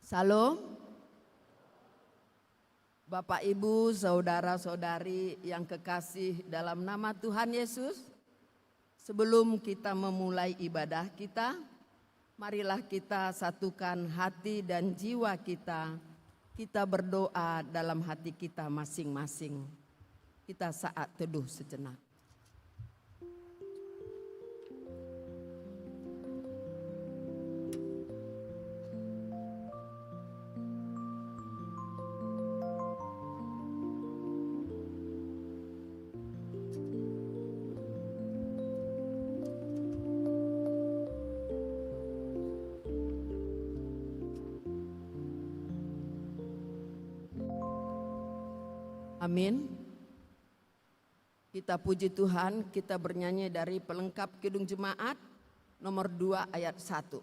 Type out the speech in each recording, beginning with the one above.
Salam, Bapak Ibu, saudara-saudari yang kekasih dalam nama Tuhan Yesus. Sebelum kita memulai ibadah kita, marilah kita satukan hati dan jiwa kita. Kita berdoa dalam hati kita masing-masing. Kita saat teduh sejenak. Amin. Kita puji Tuhan, kita bernyanyi dari pelengkap Kidung Jemaat nomor 2 ayat 1.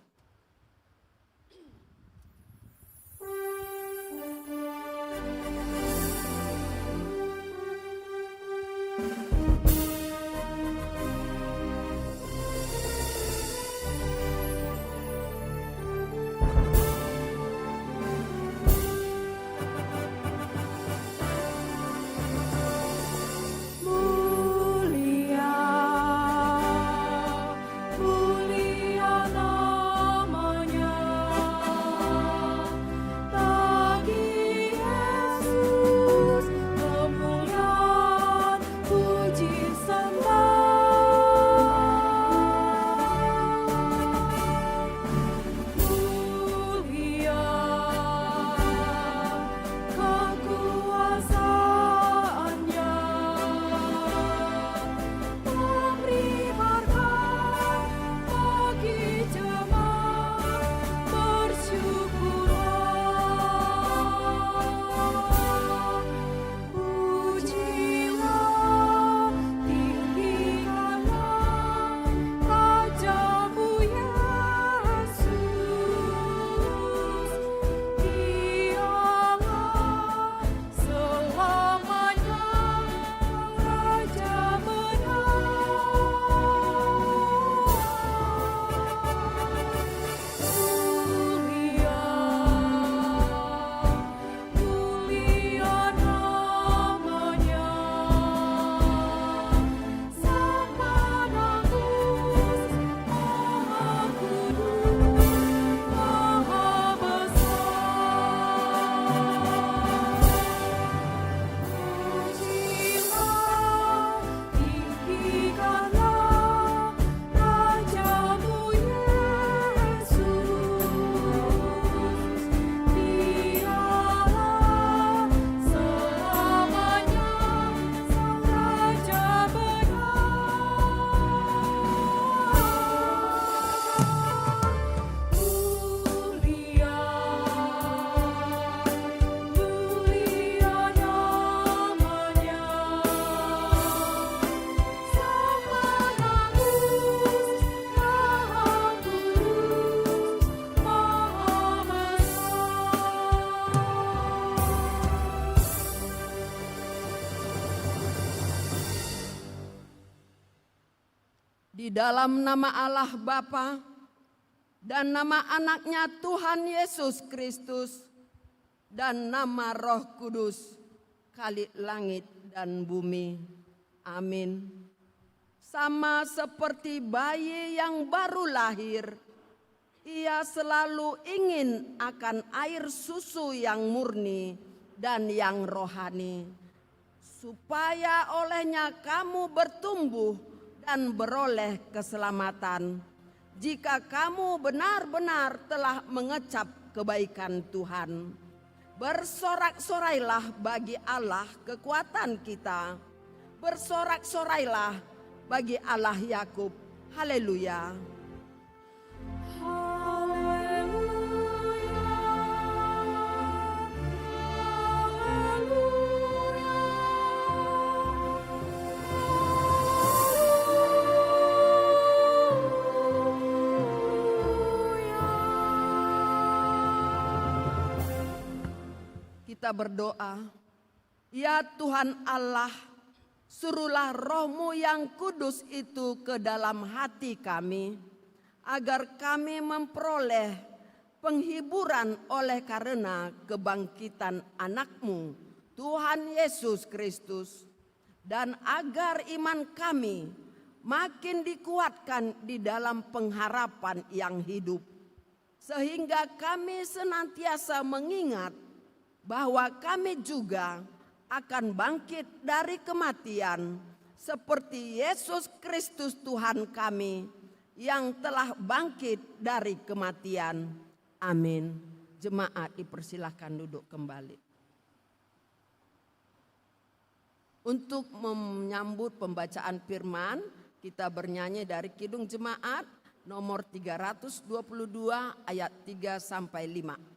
Di dalam nama Allah Bapa dan nama anaknya Tuhan Yesus Kristus dan nama Roh Kudus, Khalik langit dan bumi. Amin. Sama seperti bayi yang baru lahir, ia selalu ingin akan air susu yang murni dan yang rohani, supaya olehnya kamu bertumbuh dan beroleh keselamatan, jika kamu benar-benar telah mengecap kebaikan Tuhan. Bersorak-sorailah bagi Allah kekuatan kita. Bersorak-sorailah bagi Allah Yakub. Haleluya. Kita berdoa, ya Tuhan Allah, suruhlah Roh-Mu yang kudus itu ke dalam hati kami, agar kami memperoleh penghiburan oleh karena kebangkitan anakmu, Tuhan Yesus Kristus, dan agar iman kami makin dikuatkan di dalam pengharapan yang hidup, sehingga kami senantiasa mengingat bahwa kami juga akan bangkit dari kematian seperti Yesus Kristus Tuhan kami yang telah bangkit dari kematian. Amin. Jemaat dipersilahkan duduk kembali. Untuk menyambut pembacaan firman, kita bernyanyi dari Kidung Jemaat nomor 322 ayat 3 sampai 5.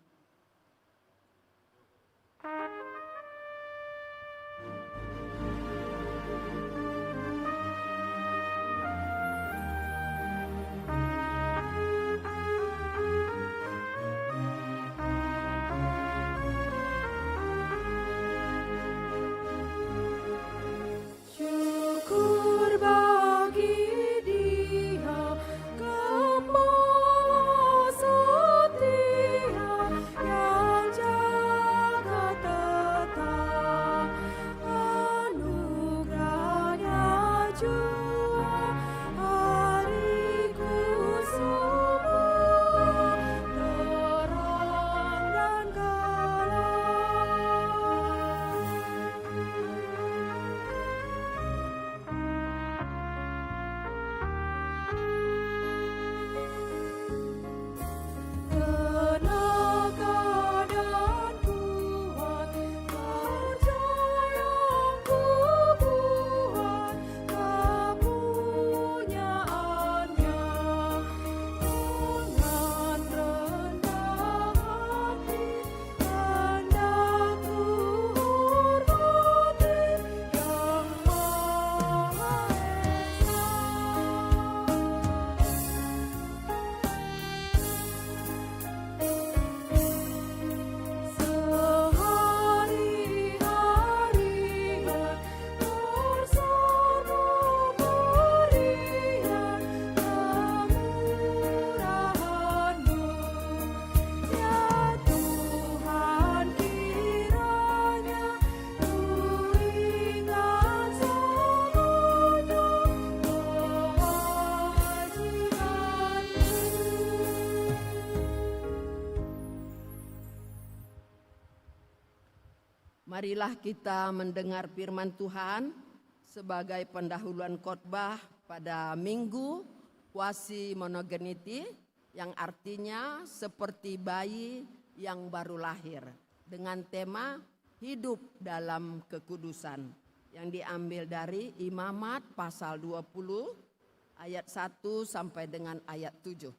Marilah kita mendengar firman Tuhan sebagai pendahuluan khotbah pada Minggu Quasi Monogeniti, yang artinya seperti bayi yang baru lahir, dengan tema hidup dalam kekudusan, yang diambil dari Imamat pasal 20 ayat 1 sampai dengan ayat 7.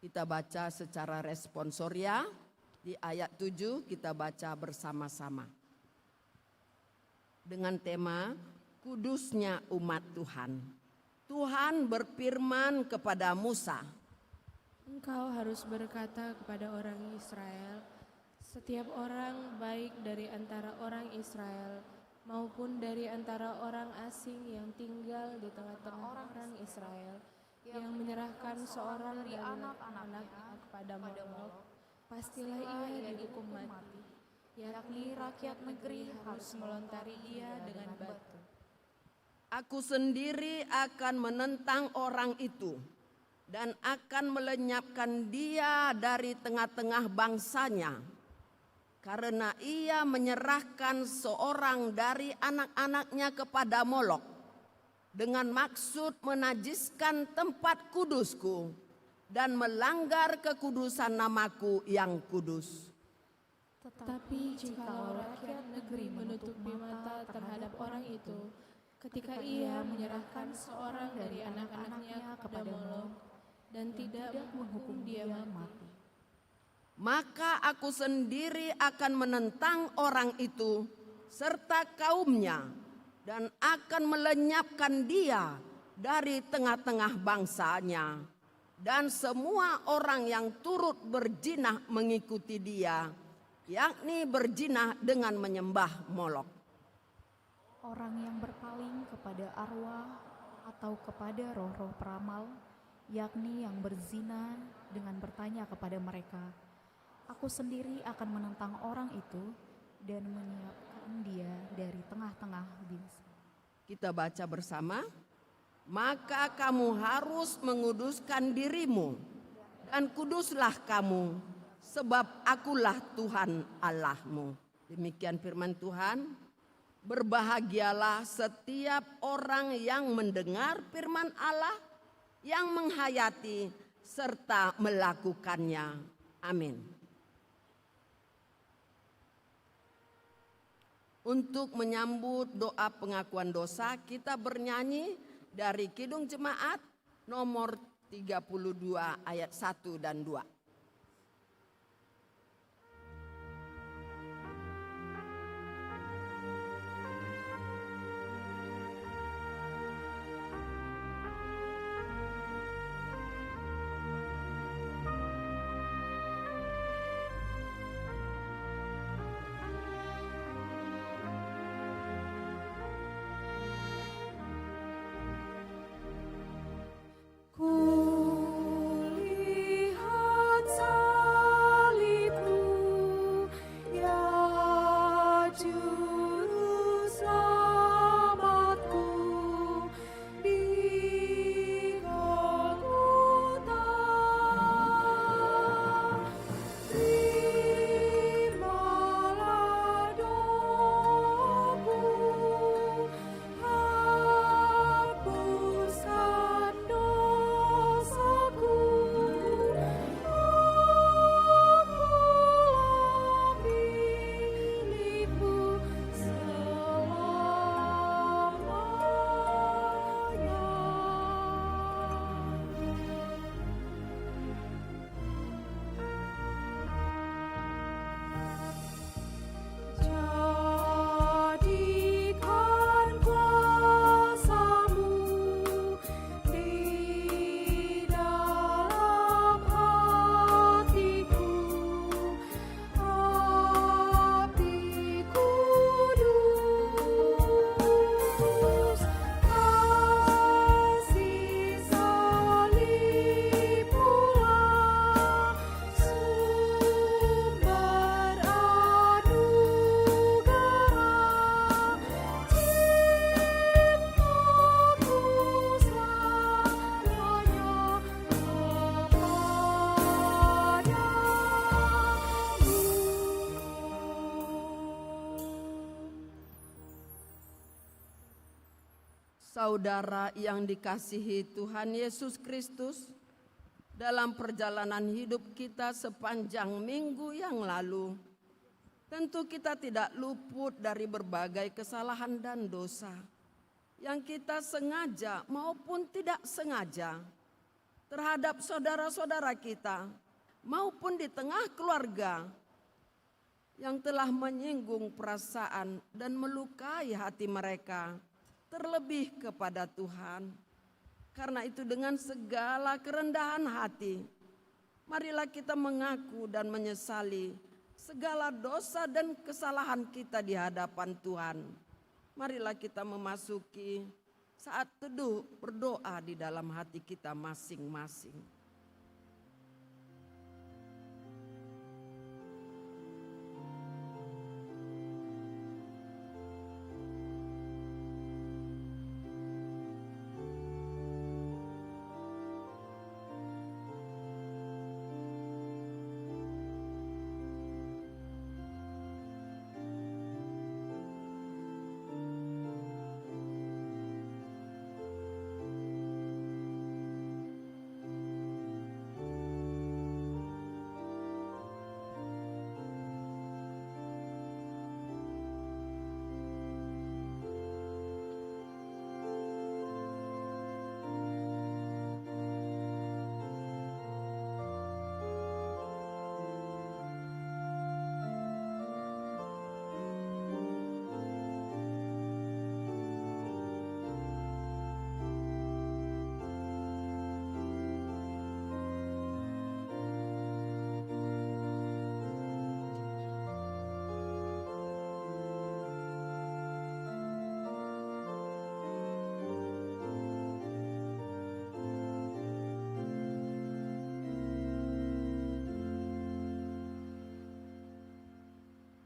Kita baca secara responsoria. Di ayat 7 kita baca bersama-sama. Dengan tema kudusnya umat Tuhan. Tuhan berfirman kepada Musa, "Engkau harus berkata kepada orang Israel, setiap orang baik dari antara orang Israel maupun dari antara orang asing yang tinggal di tengah-tengah orang Israel, yang menyerahkan seorang dari anak-anaknya kepada Molok, pastilah ia dihukum mati, yakni rakyat negeri harus melontari ia dengan batu. Aku sendiri akan menentang orang itu dan akan melenyapkan dia dari tengah-tengah bangsanya, karena ia menyerahkan seorang dari anak-anaknya kepada Molok dengan maksud menajiskan tempat kudusku dan melanggar kekudusan namaku yang kudus. Tetapi jikalau rakyat negeri menutupi mata terhadap orang itu, ketika ia menyerahkan seorang dari anak-anaknya kepada Molok dan tidak menghukum dia mati, maka aku sendiri akan menentang orang itu serta kaumnya dan akan melenyapkan dia dari tengah-tengah bangsanya, dan semua orang yang turut berjinah mengikuti dia, yakni berjinah dengan menyembah Molok. Orang yang berpaling kepada arwah atau kepada roh-roh peramal yakni yang berzina, dengan bertanya kepada mereka, "Aku sendiri akan menentang orang itu dan menyiapkan dia dari tengah-tengah bangsa." Kita baca bersama. Maka kamu harus menguduskan dirimu dan kuduslah kamu, sebab akulah Tuhan Allahmu. Demikian firman Tuhan. Berbahagialah setiap orang yang mendengar firman Allah, yang menghayati serta melakukannya. Amin. Untuk menyambut doa pengakuan dosa, kita bernyanyi dari Kidung Jemaat nomor 32 ayat 1 dan 2. Kulihat salib-Mu, ya Juru Selamatku, di Golgota. Terimalah doaku, hapuskan dosaku. Akulah milik-Mu selamanya. Jadikan kuasa-Mu di dalam hatiku, api kudus, kasih salib pula sumber anugerah. Cinta-Mu selamanya kepadamu. Saudara yang dikasihi Tuhan Yesus Kristus, dalam perjalanan hidup kita sepanjang minggu yang lalu, tentu kita tidak luput dari berbagai kesalahan dan dosa yang kita sengaja maupun tidak sengaja terhadap saudara-saudara kita maupun di tengah keluarga yang telah menyinggung perasaan dan melukai hati mereka, terlebih kepada Tuhan. Karena itu dengan segala kerendahan hati, marilah kita mengaku dan menyesali segala dosa dan kesalahan kita di hadapan Tuhan. Marilah kita memasuki saat teduh berdoa di dalam hati kita masing-masing.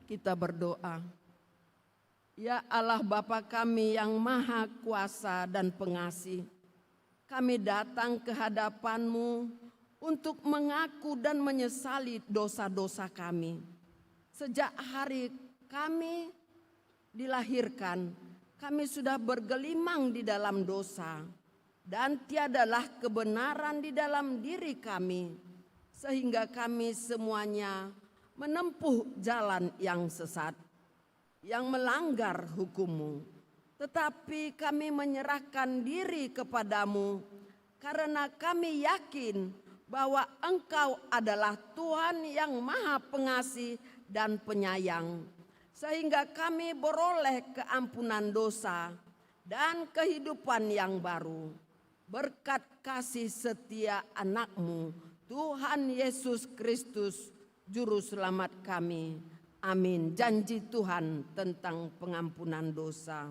kita berdoa. Ya Allah Bapa kami yang maha kuasa dan pengasih, kami datang ke hadapan-Mu untuk mengaku dan menyesali dosa-dosa kami. Sejak hari kami dilahirkan, kami sudah bergelimang di dalam dosa, dan tiadalah kebenaran di dalam diri kami, sehingga kami semuanya menempuh jalan yang sesat, yang melanggar hukum-Mu. Tetapi kami menyerahkan diri kepadamu karena kami yakin bahwa Engkau adalah Tuhan yang maha pengasih dan penyayang, sehingga kami beroleh keampunan dosa dan kehidupan yang baru berkat kasih setia anak-Mu, Tuhan Yesus Kristus, Juru Selamat kami. Amin. Janji Tuhan tentang pengampunan dosa.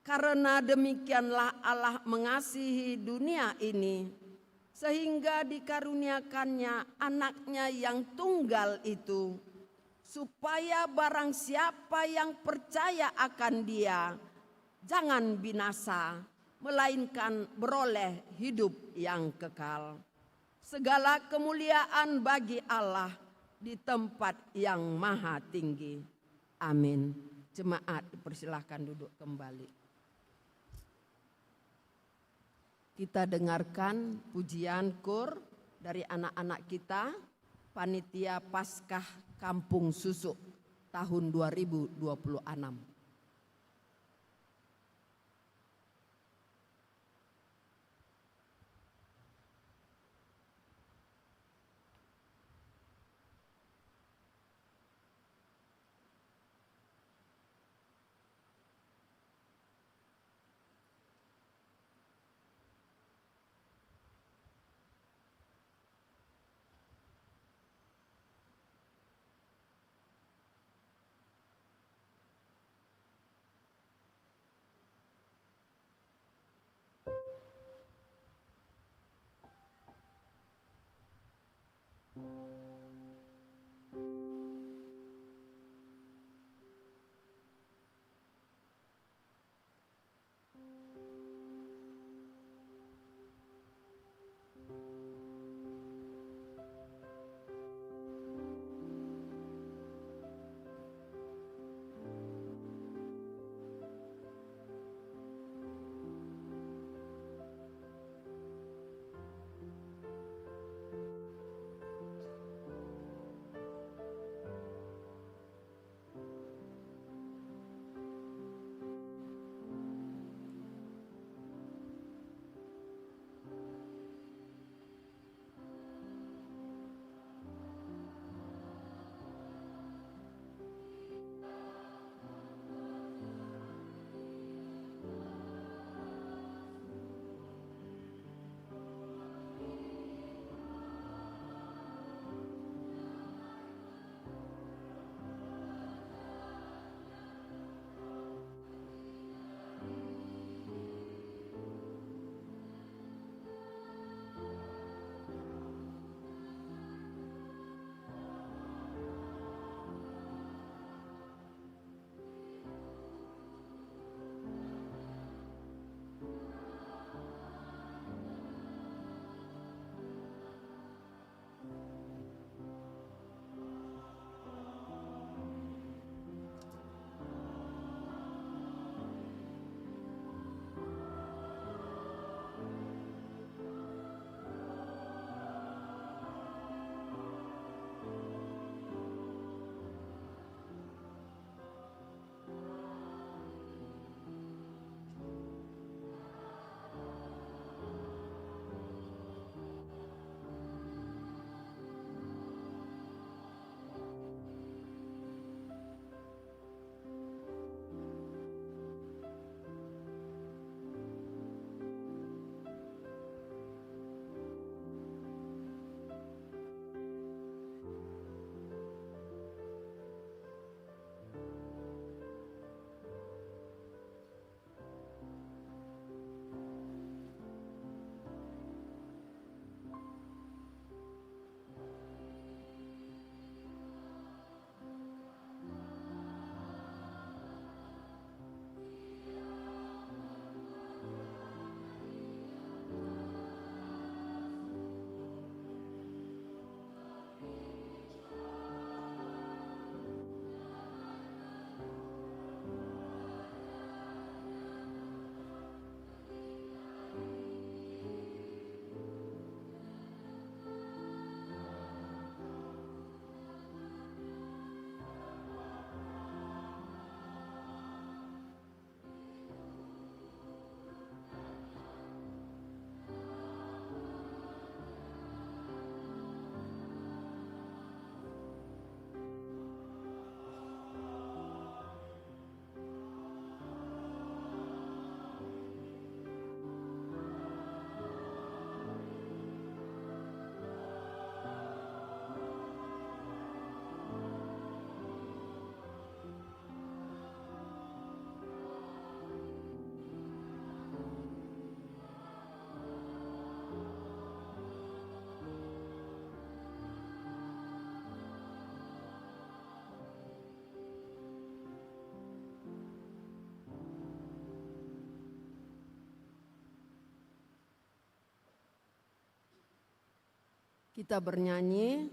Karena demikianlah Allah mengasihi dunia ini, sehingga dikaruniakannya anaknya yang tunggal itu, supaya barang siapa yang percaya akan Dia jangan binasa, melainkan beroleh hidup yang kekal. Segala kemuliaan bagi Allah di tempat yang maha tinggi. Amin. Jemaat dipersilahkan duduk kembali. Kita dengarkan pujian kur dari anak-anak kita, Panitia Paskah Kampung Susuk tahun 2026. Kita bernyanyi.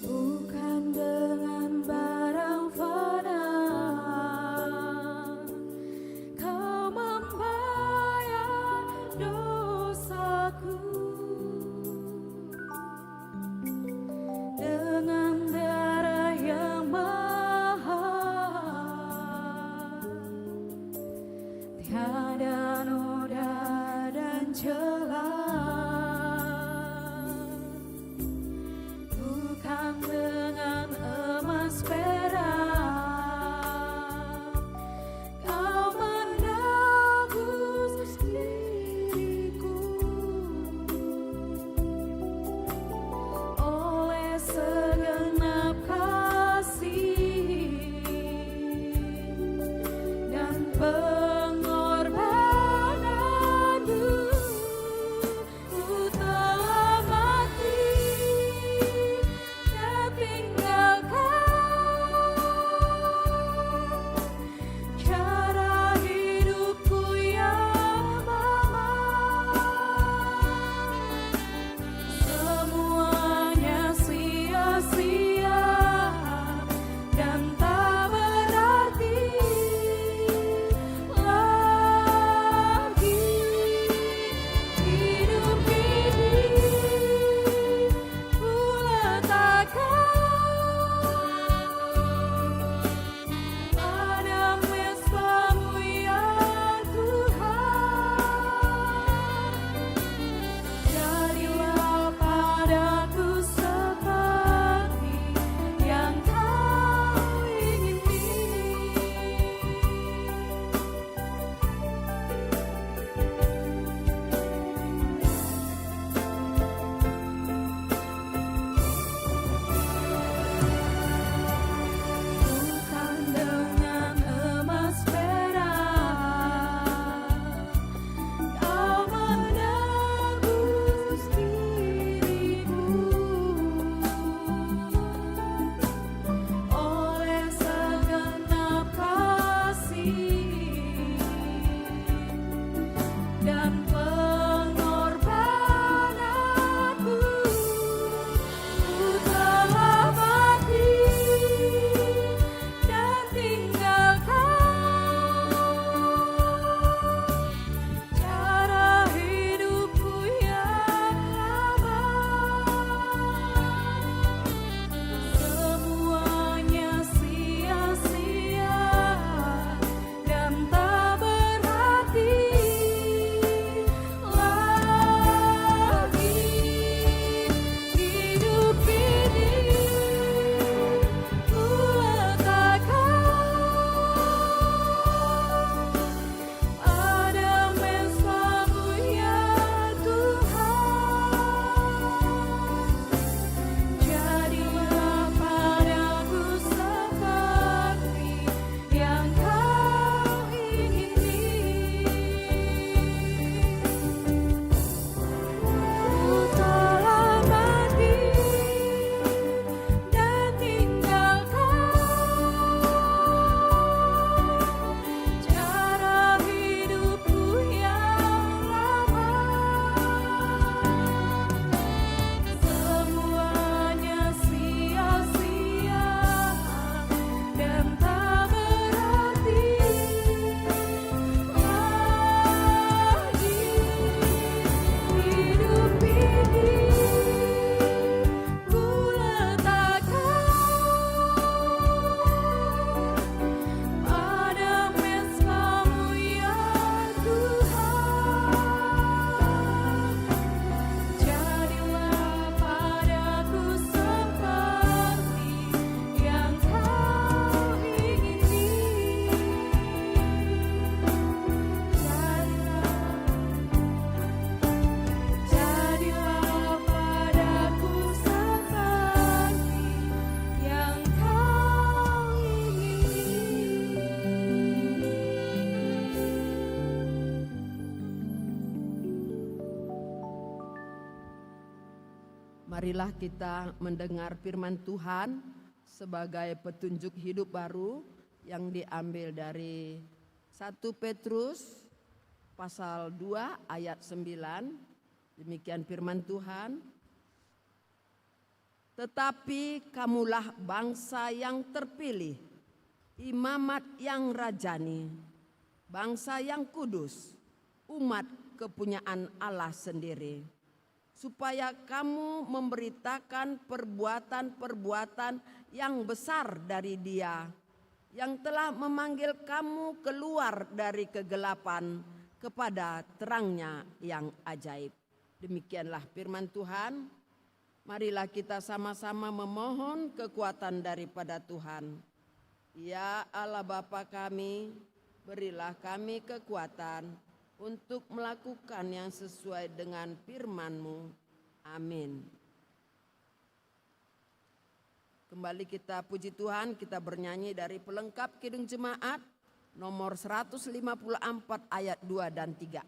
Bukan dengan barang fana Kau membayar dosaku, dengan darah yang mahal, tiada noda dan celah. Bukan dengan emas perak Kau menebus diriku, oleh segenap kasih dan pengorbananmu. Ku telah mati dan tinggalkan cara hidupku yang lama. Semuanya sia-sia dan tak berarti Marilah kita mendengar firman Tuhan sebagai petunjuk hidup baru yang diambil dari 1 Petrus pasal 2 ayat 9. Demikian firman Tuhan. Tetapi kamulah bangsa yang terpilih, imamat yang rajani, bangsa yang kudus, umat kepunyaan Allah sendiri, supaya kamu memberitakan perbuatan-perbuatan yang besar dari Dia yang telah memanggil kamu keluar dari kegelapan kepada terangnya yang ajaib. Demikianlah firman Tuhan. Marilah kita sama-sama memohon kekuatan daripada Tuhan. Ya Allah Bapa kami, berilah kami kekuatan untuk melakukan yang sesuai dengan firman-Mu. Amin. Kembali kita puji Tuhan, kita bernyanyi dari pelengkap Kidung Jemaat nomor 154 ayat 2 dan 3.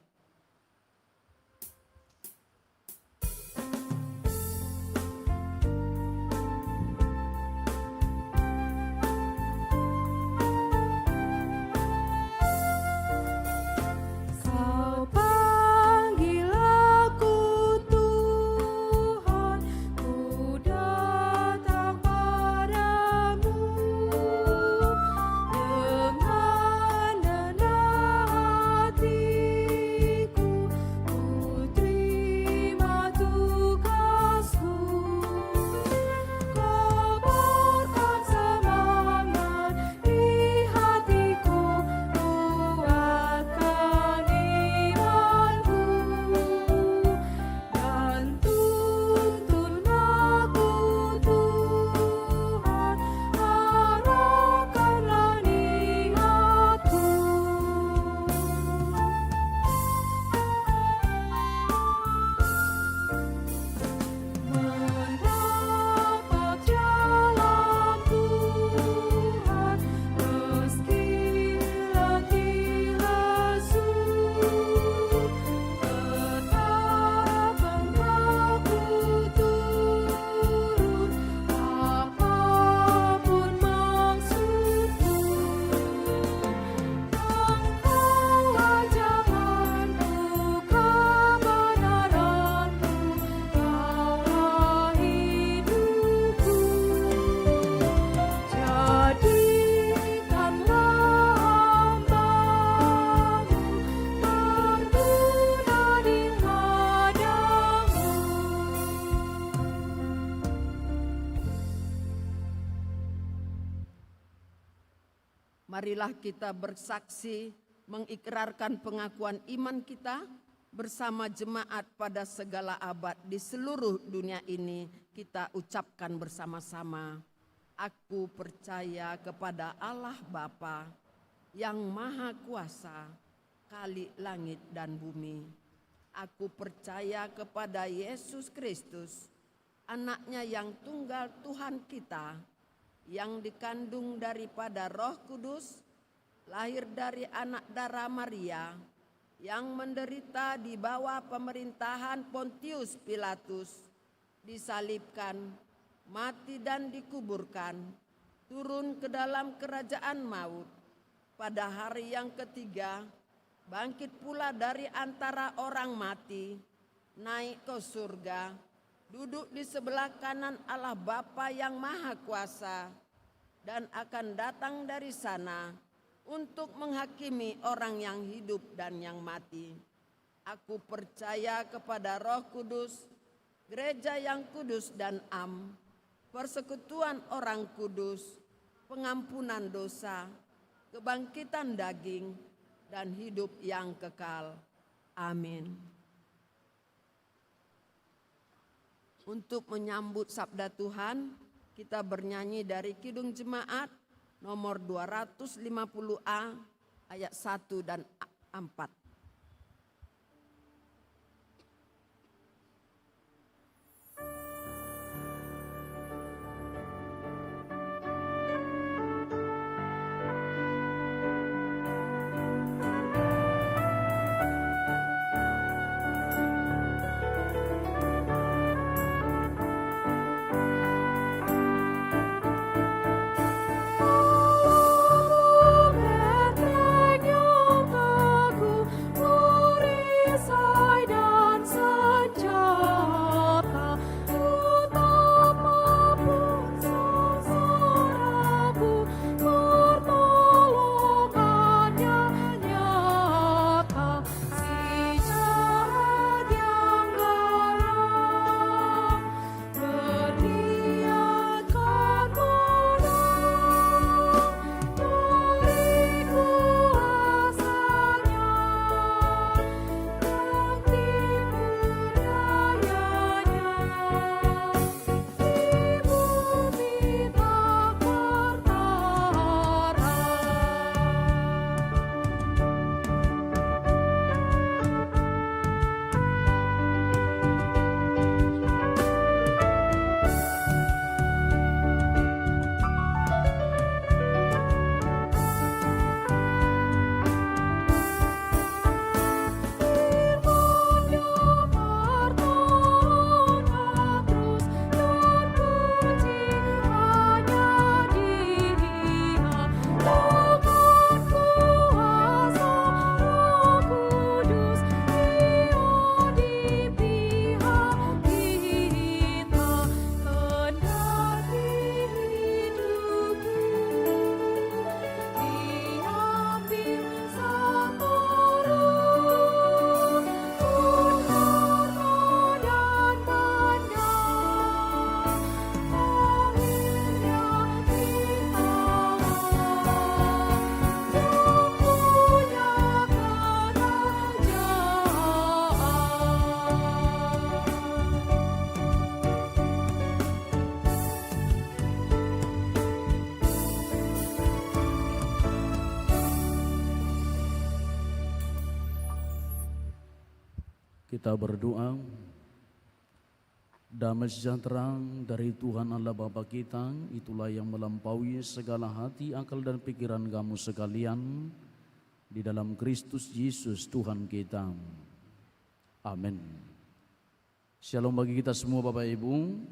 Marilah kita bersaksi mengikrarkan pengakuan iman kita bersama jemaat pada segala abad di seluruh dunia ini. Kita ucapkan bersama-sama, aku percaya kepada Allah Bapa yang Maha Kuasa, Khalik langit dan bumi. Aku percaya kepada Yesus Kristus, Anaknya yang tunggal Tuhan kita, yang dikandung daripada Roh Kudus, lahir dari anak darah Maria, yang menderita di bawah pemerintahan Pontius Pilatus, disalibkan, mati dan dikuburkan, turun ke dalam kerajaan maut. Pada hari yang ketiga, bangkit pula dari antara orang mati, naik ke surga, duduk di sebelah kanan Allah Bapa yang Maha Kuasa, dan akan datang dari sana untuk menghakimi orang yang hidup dan yang mati. Aku percaya kepada Roh Kudus, gereja yang kudus dan am, persekutuan orang kudus, pengampunan dosa, kebangkitan daging, dan hidup yang kekal. Amin. Untuk menyambut sabda Tuhan, kita bernyanyi dari Kidung Jemaat nomor 250A ayat 1 dan 4. Kita berdoa, damai sejahtera dari Tuhan Allah Bapa kita, itulah yang melampaui segala hati, akal dan pikiran kamu sekalian, di dalam Kristus Yesus Tuhan kita. Amin. Shalom bagi kita semua Bapak Ibu.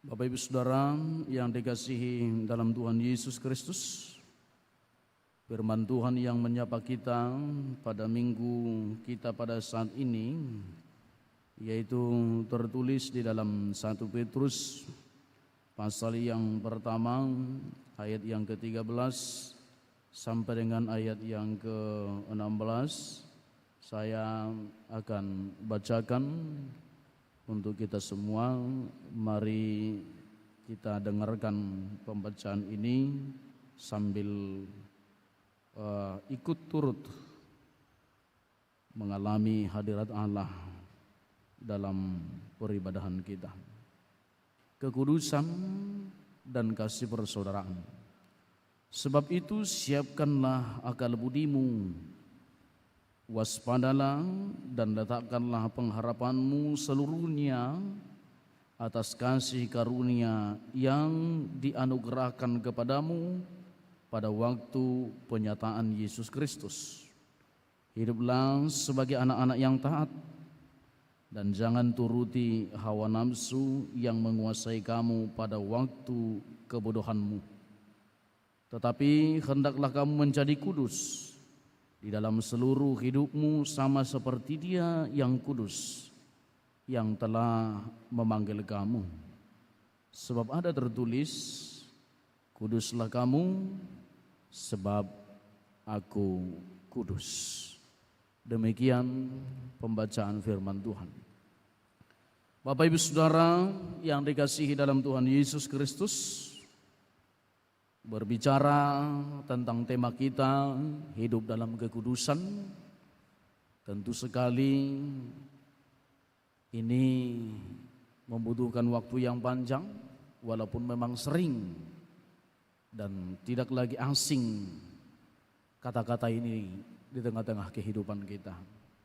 Bapak Ibu Saudara yang dikasihi dalam Tuhan Yesus Kristus. Firman Tuhan yang menyapa kita pada minggu kita pada saat ini, yaitu tertulis di dalam 1 Petrus pasal yang pertama ayat yang ke-13 sampai dengan ayat yang ke-16. Saya akan bacakan untuk kita semua. Mari kita dengarkan pembacaan ini sambil ikut turut mengalami hadirat Allah dalam peribadahan kita. Kekudusan dan kasih persaudaraan. Sebab itu siapkanlah akal budimu, waspadalah dan letakkanlah pengharapanmu seluruhnya atas kasih karunia yang dianugerahkan kepadamu pada waktu penyataan Yesus Kristus. Hiduplah sebagai anak-anak yang taat dan jangan turuti hawa nafsu yang menguasai kamu pada waktu kebodohanmu. Tetapi hendaklah kamu menjadi kudus di dalam seluruh hidupmu, sama seperti Dia yang kudus yang telah memanggil kamu. Sebab ada tertulis, kuduslah kamu sebab aku kudus. Demikian pembacaan firman Tuhan. Bapak Ibu Saudara yang dikasihi dalam Tuhan Yesus Kristus, berbicara tentang tema kita, hidup dalam kekudusan. Tentu sekali ini membutuhkan waktu yang panjang, walaupun memang sering dan tidak lagi asing kata-kata ini di tengah-tengah kehidupan kita.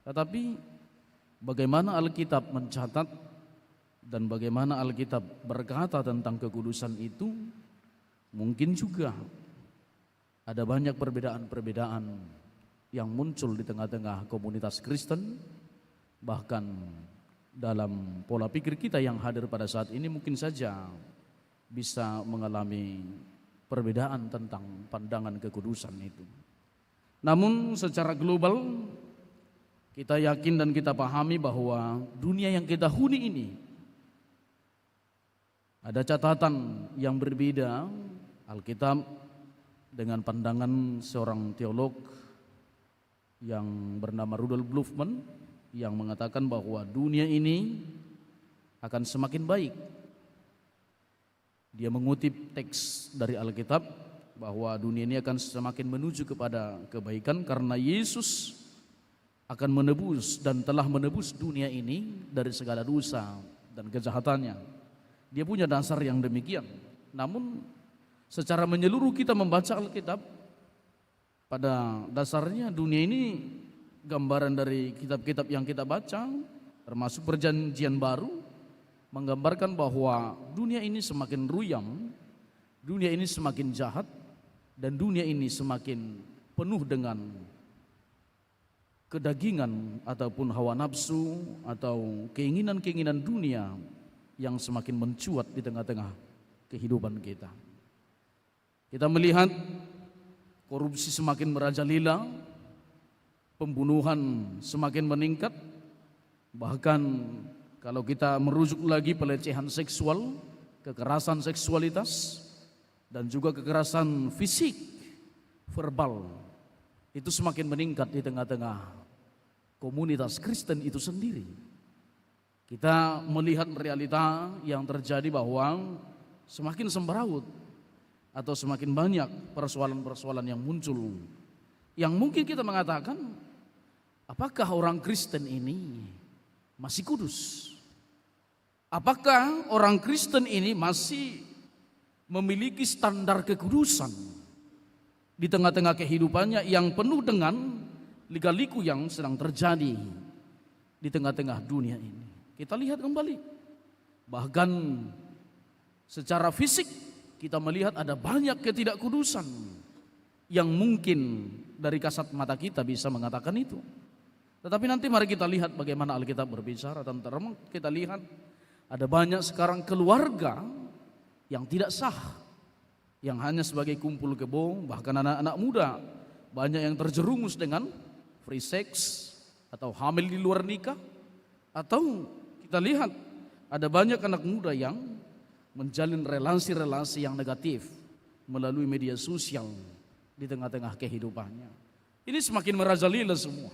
Tetapi bagaimana Alkitab mencatat dan bagaimana Alkitab berkata tentang kekudusan itu, mungkin juga ada banyak perbedaan-perbedaan yang muncul di tengah-tengah komunitas Kristen. Bahkan dalam pola pikir kita yang hadir pada saat ini mungkin saja bisa mengalami perbedaan tentang pandangan kekudusan itu. Namun secara global kita yakin dan kita pahami bahwa dunia yang kita huni ini ada catatan yang berbeda. Alkitab dengan pandangan seorang teolog yang bernama Rudolf Bultmann yang mengatakan bahwa dunia ini akan semakin baik. Dia mengutip teks dari Alkitab bahwa dunia ini akan semakin menuju kepada kebaikan karena Yesus akan menebus dan telah menebus dunia ini dari segala dosa dan kejahatannya. Dia punya dasar yang demikian. Namun secara menyeluruh kita membaca Alkitab, pada dasarnya dunia ini gambaran dari kitab-kitab yang kita baca, termasuk Perjanjian Baru, menggambarkan bahwa dunia ini semakin ruyam, dunia ini semakin jahat, dan dunia ini semakin penuh dengan kedagingan ataupun hawa nafsu atau keinginan-keinginan dunia yang semakin mencuat di tengah-tengah kehidupan kita. Kita melihat korupsi semakin merajalela, pembunuhan semakin meningkat, bahkan kalau kita merujuk lagi pelecehan seksual, kekerasan seksualitas, dan juga kekerasan fisik, verbal, itu semakin meningkat di tengah-tengah komunitas Kristen itu sendiri. Kita melihat realita yang terjadi bahwa semakin semrawut atau semakin banyak persoalan-persoalan yang muncul, yang mungkin kita mengatakan, apakah orang Kristen ini masih kudus? Apakah orang Kristen ini masih memiliki standar kekudusan di tengah-tengah kehidupannya yang penuh dengan lika-liku yang sedang terjadi di tengah-tengah dunia ini. Kita lihat kembali, bahkan secara fisik kita melihat ada banyak ketidakkudusan yang mungkin dari kasat mata kita bisa mengatakan itu. Tetapi nanti mari kita lihat bagaimana Alkitab berbicara tentang, kita lihat ada banyak sekarang keluarga yang tidak sah, yang hanya sebagai kumpul kebo, bahkan anak-anak muda banyak yang terjerumus dengan free sex atau hamil di luar nikah, atau kita lihat ada banyak anak muda yang menjalin relasi-relasi yang negatif melalui media sosial di tengah-tengah kehidupannya. Ini semakin merajalela semua.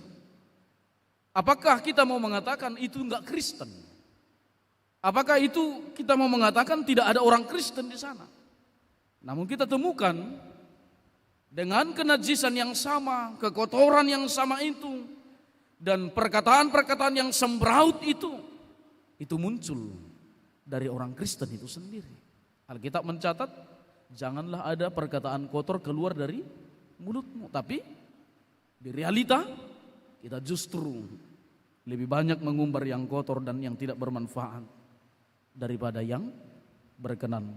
Apakah kita mau mengatakan itu enggak Kristen? Apakah itu kita mau mengatakan tidak ada orang Kristen di sana? Namun kita temukan dengan kenajisan yang sama, kekotoran yang sama itu, dan perkataan-perkataan yang sembraut itu muncul dari orang Kristen itu sendiri. Alkitab mencatat, janganlah ada perkataan kotor keluar dari mulutmu. Tapi di realita kita justru lebih banyak mengumbar yang kotor dan yang tidak bermanfaat daripada yang berkenan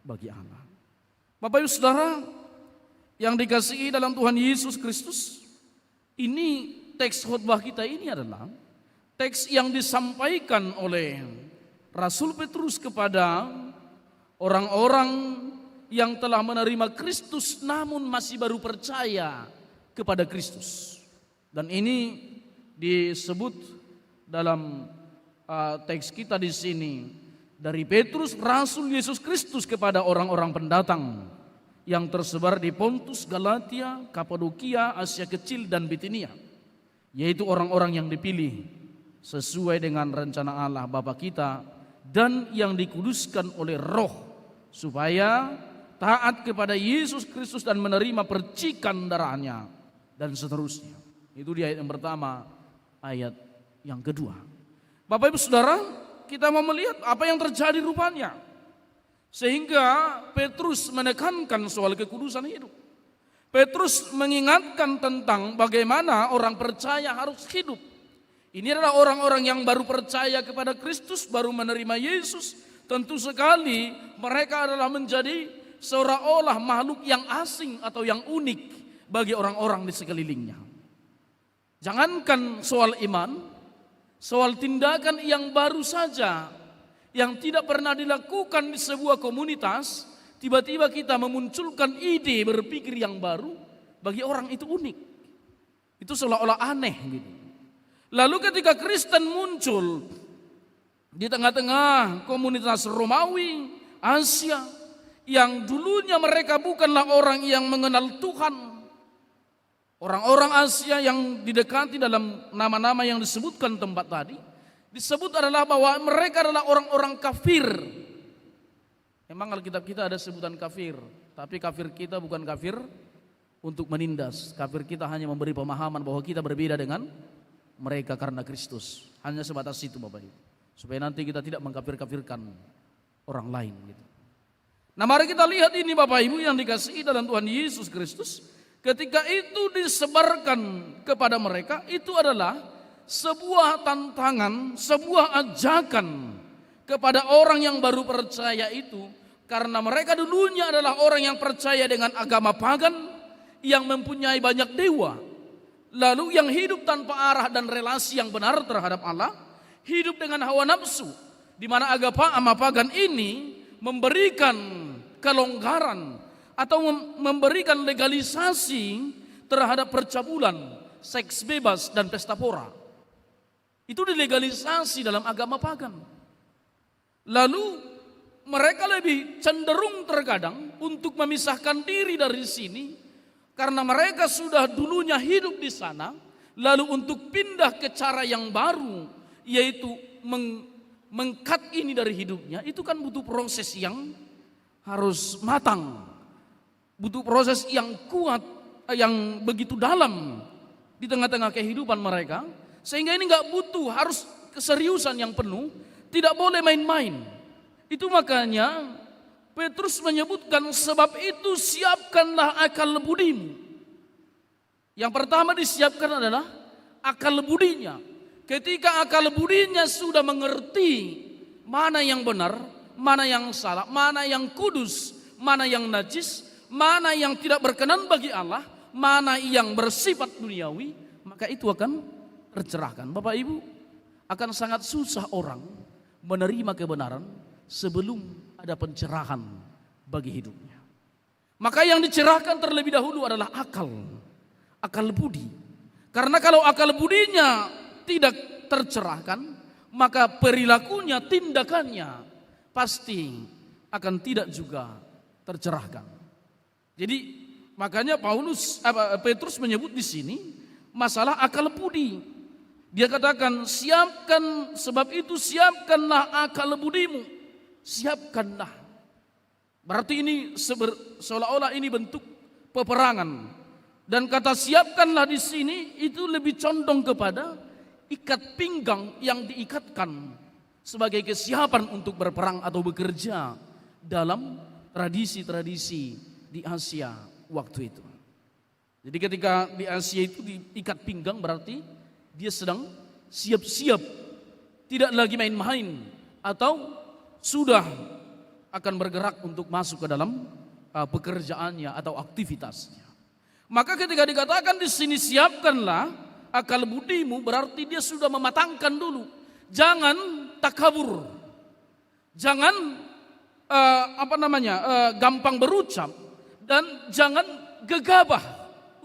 bagi Allah. Bapak Ibu Saudara yang dikasihi dalam Tuhan Yesus Kristus, ini teks khotbah kita ini adalah teks yang disampaikan oleh Rasul Petrus kepada orang-orang yang telah menerima Kristus namun masih baru percaya kepada Kristus. Dan ini disebut dalam teks kita di sini dari Petrus Rasul Yesus Kristus kepada orang-orang pendatang yang tersebar di Pontus, Galatia, Kapadokia, Asia Kecil dan Bitinia, yaitu orang-orang yang dipilih sesuai dengan rencana Allah Bapa kita dan yang dikuduskan oleh Roh supaya taat kepada Yesus Kristus dan menerima percikan darahnya dan seterusnya. Itu di ayat yang pertama, ayat yang kedua. Bapak Ibu Saudara, kita mau melihat apa yang terjadi rupanya. Sehingga Petrus menekankan soal kekudusan hidup. Petrus mengingatkan tentang bagaimana orang percaya harus hidup. Ini adalah orang-orang yang baru percaya kepada Kristus, baru menerima Yesus. Tentu sekali mereka adalah menjadi seolah-olah makhluk yang asing atau yang unik bagi orang-orang di sekelilingnya. Jangankan soal iman, soal tindakan yang baru saja, yang tidak pernah dilakukan di sebuah komunitas, tiba-tiba kita memunculkan ide berpikir yang baru, bagi orang itu unik. Itu seolah-olah aneh gitu. Lalu ketika Kristen muncul di tengah-tengah komunitas Romawi, Asia, yang dulunya mereka bukanlah orang yang mengenal Tuhan. Orang-orang Asia yang didekati dalam nama-nama yang disebutkan tempat tadi, disebut adalah bahwa mereka adalah orang-orang kafir. Memang Alkitab kita ada sebutan kafir, tapi kafir kita bukan kafir untuk menindas. Kafir kita hanya memberi pemahaman bahwa kita berbeda dengan mereka karena Kristus. Hanya sebatas itu Bapak Ibu. Supaya nanti kita tidak mengkafir-kafirkan orang lain gitu. Nah mari kita lihat ini Bapak Ibu yang dikasihi dalam Tuhan Yesus Kristus. Ketika itu disebarkan kepada mereka, itu adalah sebuah tantangan, sebuah ajakan kepada orang yang baru percaya itu. Karena mereka dulunya adalah orang yang percaya dengan agama pagan, yang mempunyai banyak dewa. Lalu yang hidup tanpa arah dan relasi yang benar terhadap Allah, hidup dengan hawa nafsu, di mana agama pagan ini memberikan kelonggaran atau memberikan legalisasi terhadap percabulan, seks bebas dan pesta pora. Itu dilegalisasi dalam agama pagan. Lalu mereka lebih cenderung terkadang untuk memisahkan diri dari sini karena mereka sudah dulunya hidup di sana, lalu untuk pindah ke cara yang baru, yaitu mengkat ini dari hidupnya, itu kan butuh proses yang harus matang. Butuh proses yang kuat, yang begitu dalam di tengah-tengah kehidupan mereka. Sehingga ini gak butuh, harus keseriusan yang penuh, tidak boleh main-main. Itu makanya Petrus menyebutkan, sebab itu siapkanlah akal budimu. Yang pertama disiapkan adalah akal budinya. ketika akal budinya sudah mengerti mana yang benar, mana yang salah, mana yang kudus, mana yang najis, mana yang tidak berkenan bagi Allah, mana yang bersifat duniawi, maka itu akan tercerahkan. Bapak Ibu, akan sangat susah orang menerima kebenaran sebelum ada pencerahan bagi hidupnya. Maka yang dicerahkan terlebih dahulu adalah akal budi. Karena kalau akal budinya tidak tercerahkan, maka perilakunya, tindakannya pasti akan tidak juga tercerahkan. Jadi makanya Petrus menyebut di sini masalah akal budi. Dia katakan, sebab itu siapkanlah akal budimu. Siapkanlah. Berarti ini seolah-olah ini bentuk peperangan. Dan kata siapkanlah di sini itu lebih condong kepada ikat pinggang yang diikatkan sebagai kesiapan untuk berperang atau bekerja dalam tradisi-tradisi di Asia waktu itu. Jadi ketika di Asia itu diikat pinggang berarti dia sedang siap-siap, tidak lagi main-main atau sudah akan bergerak untuk masuk ke dalam pekerjaannya atau aktivitasnya. Maka ketika dikatakan di sini siapkanlah akal budimu, berarti dia sudah mematangkan dulu. Jangan takabur, jangan gampang berucap, dan jangan gegabah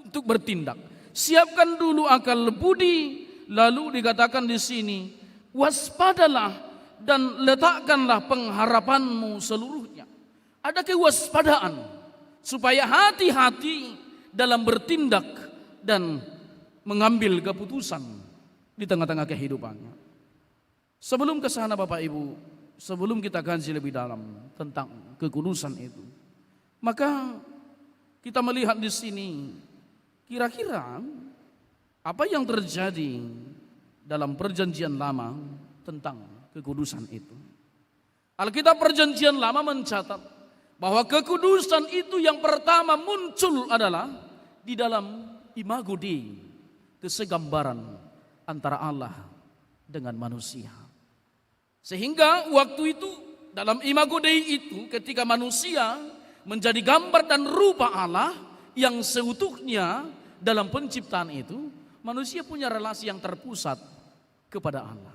untuk bertindak. Siapkan dulu akal budi, lalu dikatakan di sini waspadalah dan letakkanlah pengharapanmu seluruhnya. Ada kewaspadaan supaya hati-hati dalam bertindak dan mengambil keputusan di tengah-tengah kehidupannya. Sebelum ke sana Bapak Ibu, sebelum kita kaji lebih dalam tentang kekudusan itu, maka kita melihat di sini kira-kira apa yang terjadi dalam perjanjian lama tentang kekudusan itu. Alkitab perjanjian lama mencatat bahwa kekudusan itu yang pertama muncul adalah di dalam imago Dei, kesegambaran antara Allah dengan manusia. Sehingga waktu itu dalam imago Dei itu ketika manusia menjadi gambar dan rupa Allah yang seutuhnya dalam penciptaan itu, manusia punya relasi yang terpusat kepada Allah.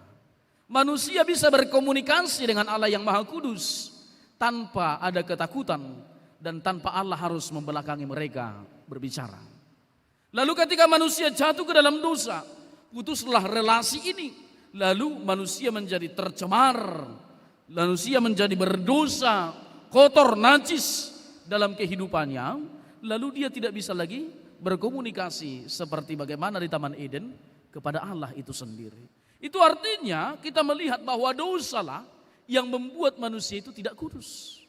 Manusia bisa berkomunikasi dengan Allah yang Maha Kudus tanpa ada ketakutan dan tanpa Allah harus membelakangi mereka berbicara. Lalu ketika manusia jatuh ke dalam dosa, putuslah relasi ini. Lalu manusia menjadi tercemar, manusia menjadi berdosa, kotor, najis dalam kehidupannya. Lalu dia tidak bisa lagi berkomunikasi seperti bagaimana di Taman Eden kepada Allah itu sendiri. Itu artinya kita melihat bahwa dosalah yang membuat manusia itu tidak kudus.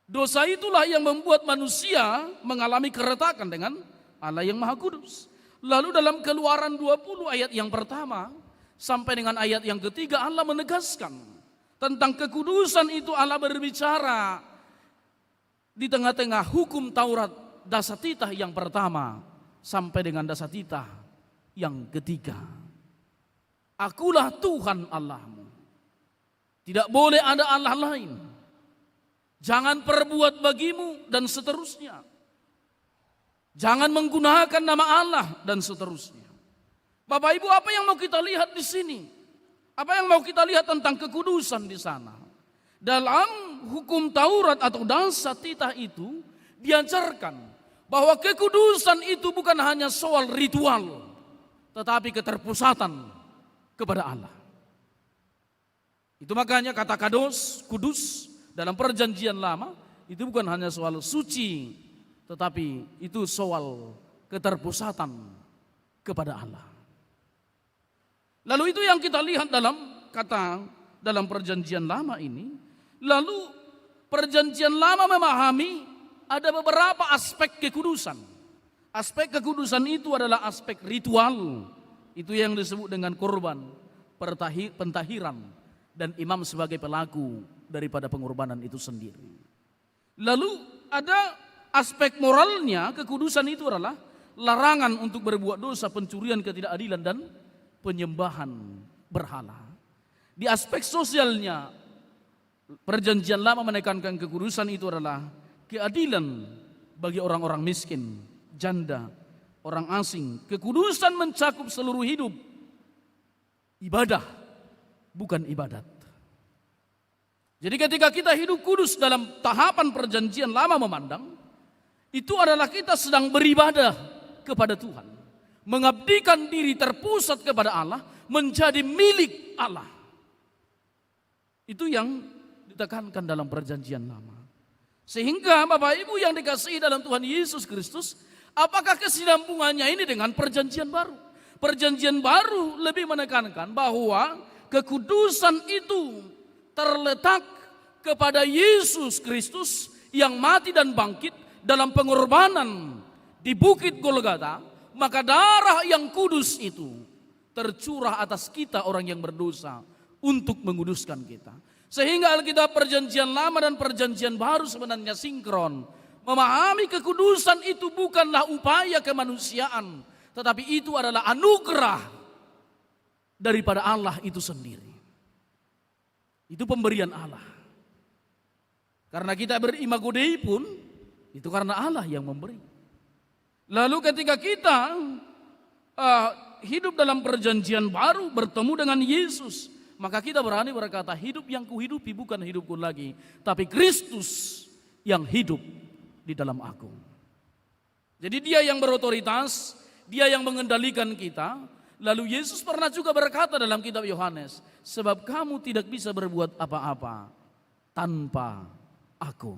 Dosa itulah yang membuat manusia mengalami keretakan dengan Allah yang Maha Kudus. Lalu dalam Keluaran 20 ayat yang pertama sampai dengan ayat yang ketiga Allah menegaskan tentang kekudusan itu. Allah berbicara di tengah-tengah hukum Taurat dasatitah yang pertama sampai dengan dasatitah yang ketiga. Akulah Tuhan Allahmu. Tidak boleh ada Allah lain. Jangan perbuat bagimu dan seterusnya. Jangan menggunakan nama Allah dan seterusnya. Bapak Ibu, apa yang mau kita lihat di sini? Apa yang mau kita lihat tentang kekudusan di sana? Dalam hukum Taurat atau dasatitah itu diajarkan bahwa kekudusan itu bukan hanya soal ritual, tetapi keterpusatan kepada Allah. Itu makanya kata kudus dalam perjanjian lama itu bukan hanya soal suci, tetapi itu soal keterpusatan kepada Allah. Lalu itu yang kita lihat dalam perjanjian lama ini. Lalu perjanjian lama memahami ada beberapa aspek kekudusan. Aspek kekudusan itu adalah aspek ritual. Itu yang disebut dengan korban, pentahiran, dan imam sebagai pelaku daripada pengorbanan itu sendiri. Lalu ada aspek moralnya, kekudusan itu adalah larangan untuk berbuat dosa, pencurian, ketidakadilan, dan penyembahan berhala. Di aspek sosialnya, perjanjian lama menekankan kekudusan itu adalah keadilan bagi orang-orang miskin, janda, orang asing. Kekudusan mencakup seluruh hidup. Ibadah, bukan ibadat. Jadi ketika kita hidup kudus dalam tahapan perjanjian lama memandang, itu adalah kita sedang beribadah kepada Tuhan. Mengabdikan diri terpusat kepada Allah, menjadi milik Allah. Itu yang ditekankan dalam perjanjian lama. Sehingga Bapak Ibu yang dikasihi dalam Tuhan Yesus Kristus, apakah kesinambungannya ini dengan perjanjian baru? Perjanjian baru lebih menekankan bahwa kekudusan itu terletak kepada Yesus Kristus yang mati dan bangkit dalam pengorbanan di Bukit Golgota. Maka darah yang kudus itu tercurah atas kita orang yang berdosa untuk menguduskan kita. Sehingga Alkitab perjanjian lama dan perjanjian baru sebenarnya sinkron. Memahami kekudusan itu bukanlah upaya kemanusiaan, tetapi itu adalah anugerah daripada Allah itu sendiri. Itu pemberian Allah. Karena kita berimago Dei pun, itu karena Allah yang memberi. Lalu ketika kita hidup dalam perjanjian baru, bertemu dengan Yesus, maka kita berani berkata, hidup yang kuhidupi bukan hidupku lagi, tapi Kristus yang hidup di dalam aku. Jadi dia yang berotoritas, dia yang mengendalikan kita. Lalu Yesus pernah juga berkata dalam kitab Yohanes, sebab kamu tidak bisa berbuat apa-apa tanpa aku.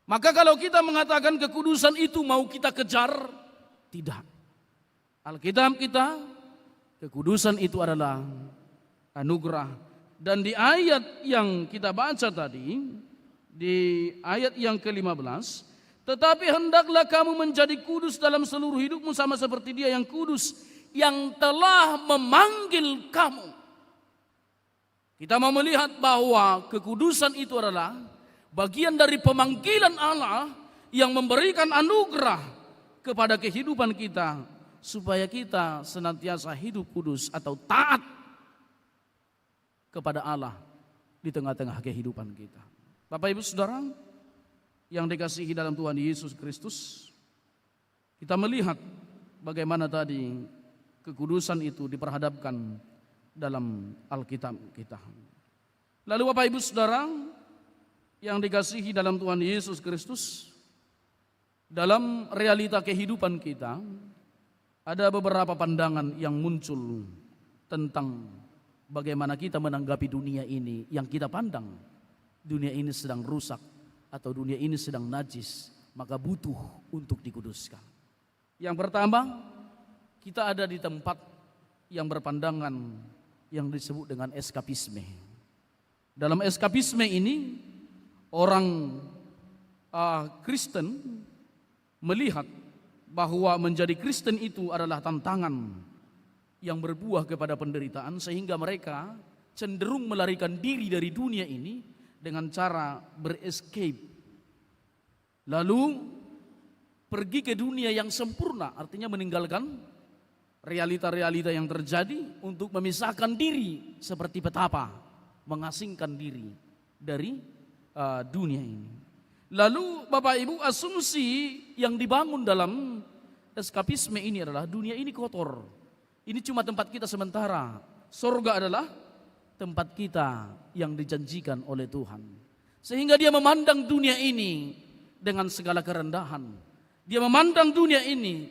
Maka kalau kita mengatakan kekudusan itu mau kita kejar, tidak. Alkitab kita, kekudusan itu adalah anugerah. Dan di ayat yang kita baca tadi, di ayat yang ke-15, tetapi hendaklah kamu menjadi kudus dalam seluruh hidupmu sama seperti Dia yang kudus, yang telah memanggil kamu. Kita mau melihat bahwa kekudusan itu adalah bagian dari pemanggilan Allah yang memberikan anugerah kepada kehidupan kita, supaya kita senantiasa hidup kudus atau taat kepada Allah di tengah-tengah kehidupan kita. Bapak Ibu Saudara yang dikasihi dalam Tuhan Yesus Kristus, kita melihat bagaimana tadi kekudusan itu diperhadapkan dalam Alkitab kita. Lalu Bapak Ibu Saudara yang dikasihi dalam Tuhan Yesus Kristus, dalam realita kehidupan kita ada beberapa pandangan yang muncul tentang bagaimana kita menanggapi dunia ini yang kita pandang. Dunia ini sedang rusak atau dunia ini sedang najis, maka butuh untuk dikuduskan. Yang pertama, kita ada di tempat yang berpandangan yang disebut dengan eskapisme. Dalam eskapisme ini, orang Kristen melihat bahwa menjadi Kristen itu adalah tantangan yang berbuah kepada penderitaan, sehingga mereka cenderung melarikan diri dari dunia ini dengan cara berescape. Lalu pergi ke dunia yang sempurna, artinya meninggalkan realita-realita yang terjadi untuk memisahkan diri seperti petapa, mengasingkan diri dari dunia ini. Lalu Bapak Ibu, asumsi yang dibangun dalam eskapisme ini adalah dunia ini kotor. Ini cuma tempat kita sementara. Surga adalah tempat kita yang dijanjikan oleh Tuhan. Sehingga dia memandang dunia ini dengan segala kerendahan. Dia memandang dunia ini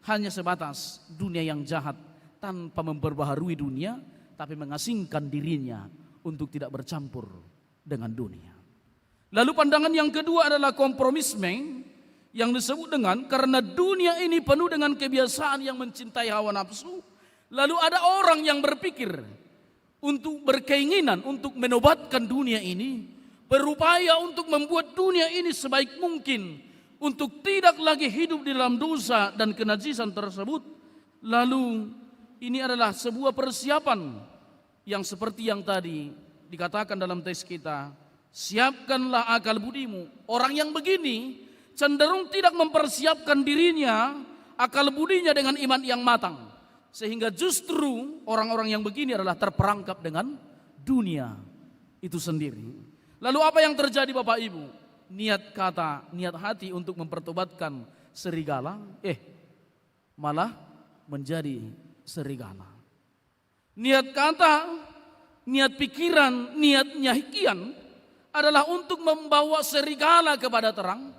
hanya sebatas dunia yang jahat, tanpa memperbaharui dunia, tapi mengasingkan dirinya untuk tidak bercampur dengan dunia. Lalu pandangan yang kedua adalah kompromisme, yang disebut dengan karena dunia ini penuh dengan kebiasaan yang mencintai hawa nafsu. Lalu ada orang yang berpikir untuk berkeinginan untuk menobatkan dunia ini, berupaya untuk membuat dunia ini sebaik mungkin, untuk tidak lagi hidup di dalam dosa dan kenajisan tersebut. Lalu ini adalah sebuah persiapan yang seperti yang tadi dikatakan dalam teks kita, siapkanlah akal budimu. Orang yang begini cenderung tidak mempersiapkan dirinya, akal budinya dengan iman yang matang. Sehingga justru orang-orang yang begini adalah terperangkap dengan dunia itu sendiri. Lalu apa yang terjadi Bapak Ibu? Niat kata, niat hati untuk mempertobatkan serigala, malah menjadi serigala. Niat kata, niat pikiran, niat nyahikian adalah untuk membawa serigala kepada terang,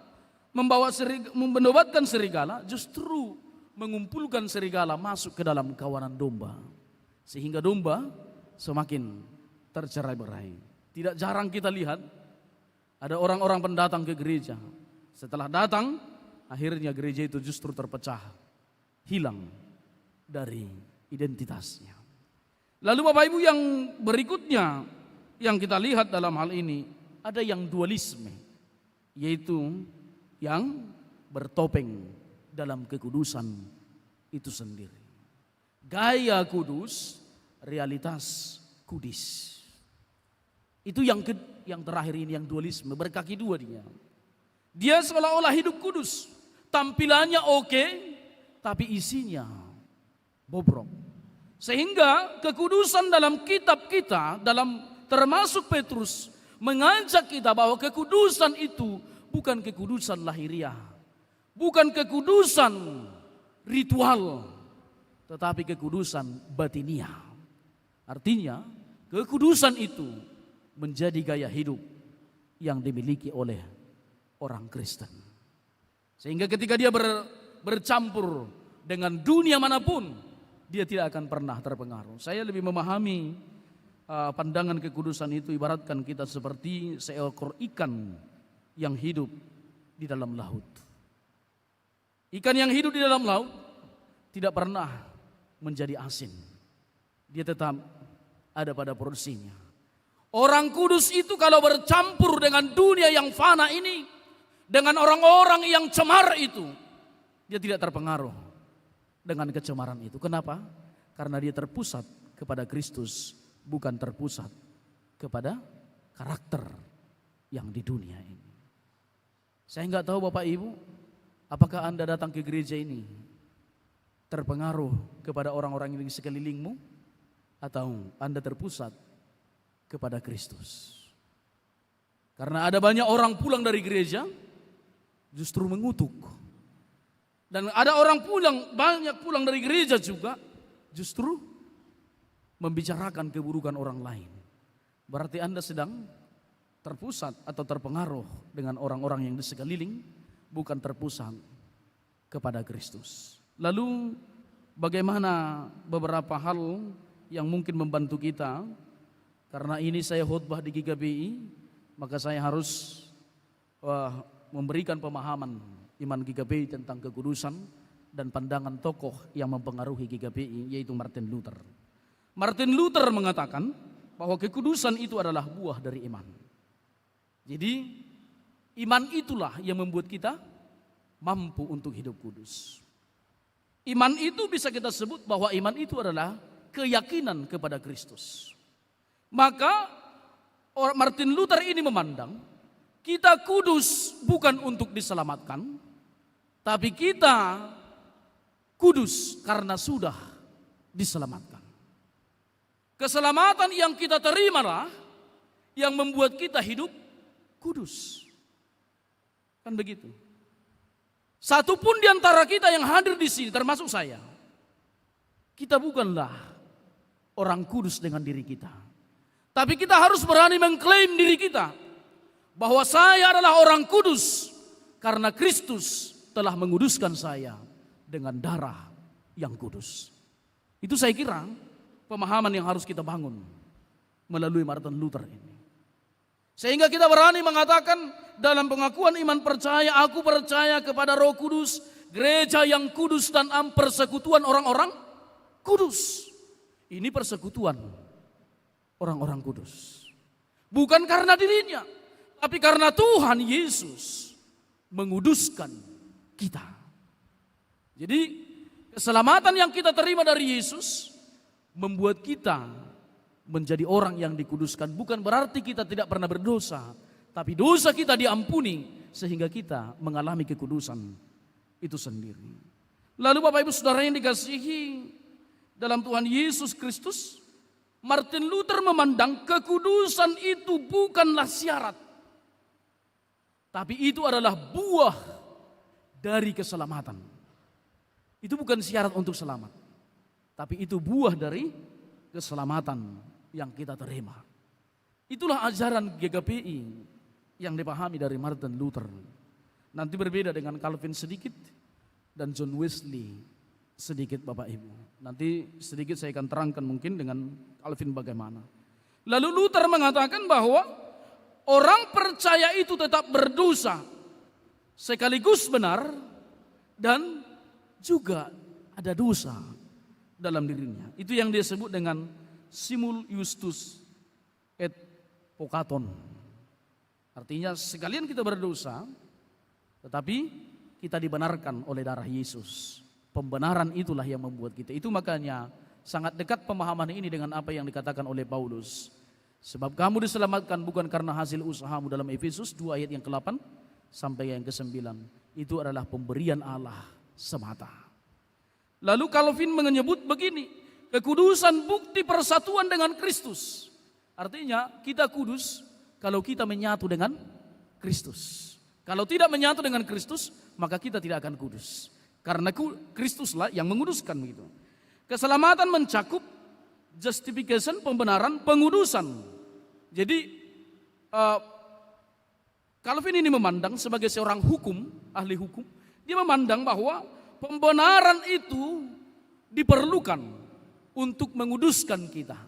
menobatkan serigala, justru mengumpulkan serigala masuk ke dalam kawanan domba. Sehingga domba semakin tercerai-berai. Tidak jarang kita lihat ada orang-orang pendatang ke gereja. Setelah datang, akhirnya gereja itu justru terpecah, hilang dari identitasnya. Lalu Bapak Ibu yang berikutnya yang kita lihat dalam hal ini, ada yang dualisme, yaitu yang bertopeng dalam kekudusan itu sendiri. Gaya kudus, realitas kudis. Itu yang terakhir ini, yang dualisme, berkaki dua dia. Dia seolah-olah hidup kudus, tampilannya oke, tapi isinya bobrok. Sehingga kekudusan dalam kitab kita, termasuk Petrus, mengajak kita bahwa kekudusan itu bukan kekudusan lahiriah, bukan kekudusan ritual, tetapi kekudusan batiniah. Artinya kekudusan itu menjadi gaya hidup yang dimiliki oleh orang Kristen. Sehingga ketika dia bercampur dengan dunia manapun, dia tidak akan pernah terpengaruh. Saya lebih memahami pandangan kekudusan itu ibaratkan kita seperti seekor ikan yang hidup di dalam laut. Ikan yang hidup di dalam laut tidak pernah menjadi asin. Dia tetap ada pada porsinya. Orang kudus itu kalau bercampur dengan dunia yang fana ini, dengan orang-orang yang cemar itu, dia tidak terpengaruh dengan kecemaran itu. Kenapa? Karena dia terpusat kepada Kristus, bukan terpusat kepada karakter yang di dunia ini. Saya enggak tahu Bapak Ibu, apakah Anda datang ke gereja ini terpengaruh kepada orang-orang yang di sekelilingmu, atau Anda terpusat kepada Kristus? Karena ada banyak orang pulang dari gereja justru mengutuk. Dan ada orang banyak pulang dari gereja juga justru membicarakan keburukan orang lain. Berarti Anda sedang terpusat atau terpengaruh dengan orang-orang yang di sekeliling, bukan terpusat kepada Kristus. Lalu bagaimana beberapa hal yang mungkin membantu kita? Karena ini saya khotbah di GKBI, maka saya harus memberikan pemahaman iman GKBI tentang kekudusan dan pandangan tokoh yang mempengaruhi GKBI, yaitu Martin Luther. Martin Luther mengatakan bahwa kekudusan itu adalah buah dari iman. Jadi iman itulah yang membuat kita mampu untuk hidup kudus. Iman itu bisa kita sebut bahwa iman itu adalah keyakinan kepada Kristus. Maka Martin Luther ini memandang kita kudus bukan untuk diselamatkan, tapi kita kudus karena sudah diselamatkan. Keselamatan yang kita terimalah yang membuat kita hidup kudus. Kan begitu. Satu pun di antara kita yang hadir di sini, termasuk saya, kita bukanlah orang kudus dengan diri kita. Tapi kita harus berani mengklaim diri kita bahwa saya adalah orang kudus karena Kristus telah menguduskan saya dengan darah yang kudus. Itu saya kira pemahaman yang harus kita bangun melalui Martin Luther ini. Sehingga kita berani mengatakan dalam pengakuan iman percaya, aku percaya kepada Roh Kudus, gereja yang kudus dan persekutuan orang-orang kudus. Ini persekutuan orang-orang kudus. Bukan karena dirinya, tapi karena Tuhan Yesus menguduskan kita. Jadi keselamatan yang kita terima dari Yesus membuat kita menjadi orang yang dikuduskan. Bukan berarti kita tidak pernah berdosa, tapi dosa kita diampuni sehingga kita mengalami kekudusan itu sendiri. Lalu Bapak Ibu Saudara yang dikasihi, dalam Tuhan Yesus Kristus, Martin Luther memandang kekudusan itu bukanlah syarat, tapi itu adalah buah dari keselamatan. Itu bukan syarat untuk selamat, tapi itu buah dari keselamatan yang kita terima. Itulah ajaran GKPI yang dipahami dari Martin Luther. Nanti berbeda dengan Calvin sedikit dan John Wesley sedikit Bapak Ibu. Nanti sedikit saya akan terangkan mungkin dengan Calvin bagaimana. Lalu Luther mengatakan bahwa orang percaya itu tetap berdosa sekaligus benar dan juga ada dosa dalam dirinya. Itu yang dia sebut dengan simul justus et peccator. Artinya sekalian kita berdosa, tetapi kita dibenarkan oleh darah Yesus. Pembenaran itulah yang membuat kita. Itu makanya sangat dekat pemahaman ini dengan apa yang dikatakan oleh Paulus. Sebab kamu diselamatkan bukan karena hasil usahamu, dalam Efesus 2 ayat yang ke-8 sampai yang ke-9. Itu adalah pemberian Allah semata. Lalu Calvin menyebut begini, kekudusan bukti persatuan dengan Kristus. Artinya kita kudus kalau kita menyatu dengan Kristus. Kalau tidak menyatu dengan Kristus, maka kita tidak akan kudus. Karena Kristuslah yang menguduskan begitu. Keselamatan mencakup justification, pembenaran, pengudusan. Jadi Calvin ini memandang sebagai seorang hukum, ahli hukum, dia memandang bahwa pembenaran itu diperlukan untuk menguduskan kita.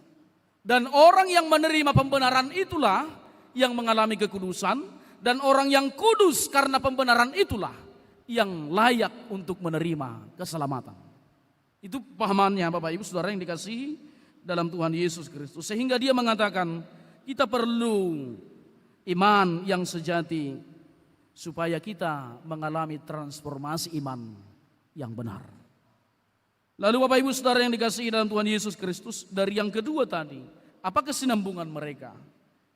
Dan orang yang menerima pembenaran itulah yang mengalami kekudusan, dan orang yang kudus karena pembenaran itulah yang layak untuk menerima keselamatan. Itu pahamannya Bapak Ibu Saudara yang dikasihi dalam Tuhan Yesus Kristus. Sehingga dia mengatakan kita perlu iman yang sejati supaya kita mengalami transformasi iman yang benar. Lalu Bapak Ibu Saudara yang dikasihi dalam Tuhan Yesus Kristus, dari yang kedua tadi, apa kesinambungan mereka?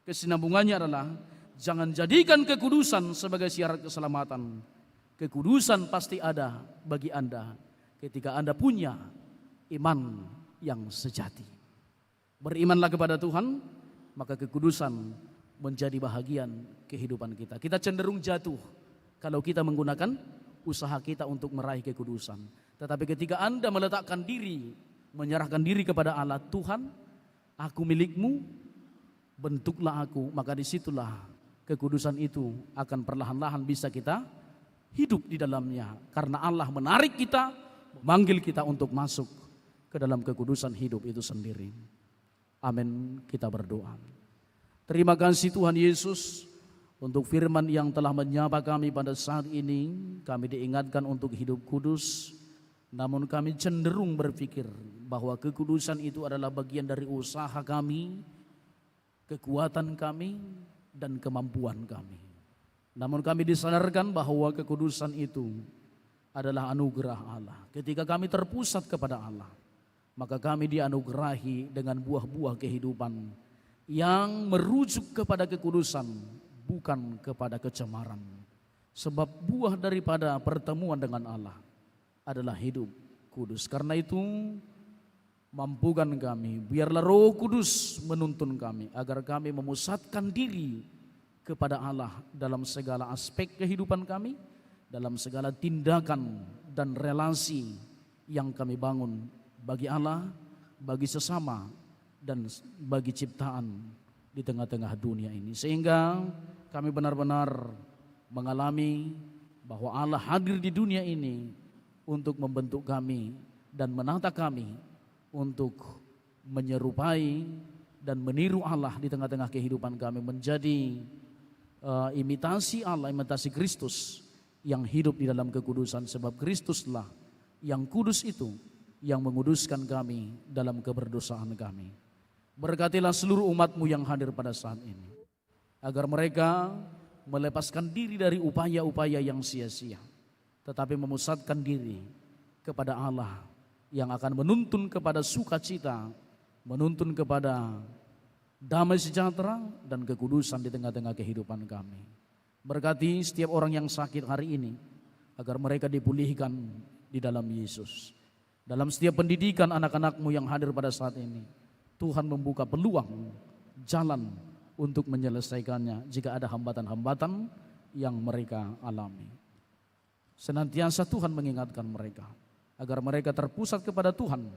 Kesinambungannya adalah jangan jadikan kekudusan sebagai syarat keselamatan. Kekudusan pasti ada bagi Anda ketika Anda punya iman yang sejati. Berimanlah kepada Tuhan, maka kekudusan menjadi bahagian kehidupan kita. Kita cenderung jatuh kalau kita menggunakan usaha kita untuk meraih kekudusan. Tetapi ketika Anda meletakkan diri, menyerahkan diri kepada Allah, Tuhan, aku milikmu, bentuklah aku, maka disitulah kekudusan itu akan perlahan-lahan bisa kita hidup di dalamnya. Karena Allah menarik kita, memanggil kita untuk masuk ke dalam kekudusan hidup itu sendiri. Amin, kita berdoa. Terima kasih Tuhan Yesus untuk firman yang telah menyapa kami pada saat ini. Kami diingatkan untuk hidup kudus. Namun kami cenderung berpikir bahwa kekudusan itu adalah bagian dari usaha kami, kekuatan kami, dan kemampuan kami. Namun kami disadarkan bahwa kekudusan itu adalah anugerah Allah. Ketika kami terpusat kepada Allah, maka kami dianugerahi dengan buah-buah kehidupan yang merujuk kepada kekudusan, bukan kepada kecemaran. Sebab buah daripada pertemuan dengan Allah adalah hidup kudus. Karena itu mampukan kami, biarlah Roh Kudus menuntun kami agar kami memusatkan diri kepada Allah dalam segala aspek kehidupan kami, dalam segala tindakan dan relasi yang kami bangun bagi Allah, bagi sesama, dan bagi ciptaan di tengah-tengah dunia ini. Sehingga kami benar-benar mengalami bahwa Allah hadir di dunia ini untuk membentuk kami dan menata kami untuk menyerupai dan meniru Allah di tengah-tengah kehidupan kami, menjadi imitasi Allah, imitasi Kristus yang hidup di dalam kekudusan. Sebab Kristuslah yang kudus itu yang menguduskan kami dalam keberdosaan kami. Berkatilah seluruh umat-Mu yang hadir pada saat ini, agar mereka melepaskan diri dari upaya-upaya yang sia-sia, tetapi memusatkan diri kepada Allah yang akan menuntun kepada sukacita, menuntun kepada damai sejahtera dan kekudusan di tengah-tengah kehidupan kami. Berkati setiap orang yang sakit hari ini, agar mereka dipulihkan di dalam Yesus. Dalam setiap pendidikan anak-anakmu yang hadir pada saat ini, Tuhan membuka peluang, jalan untuk menyelesaikannya jika ada hambatan-hambatan yang mereka alami. Senantiasa Tuhan mengingatkan mereka agar mereka terpusat kepada Tuhan,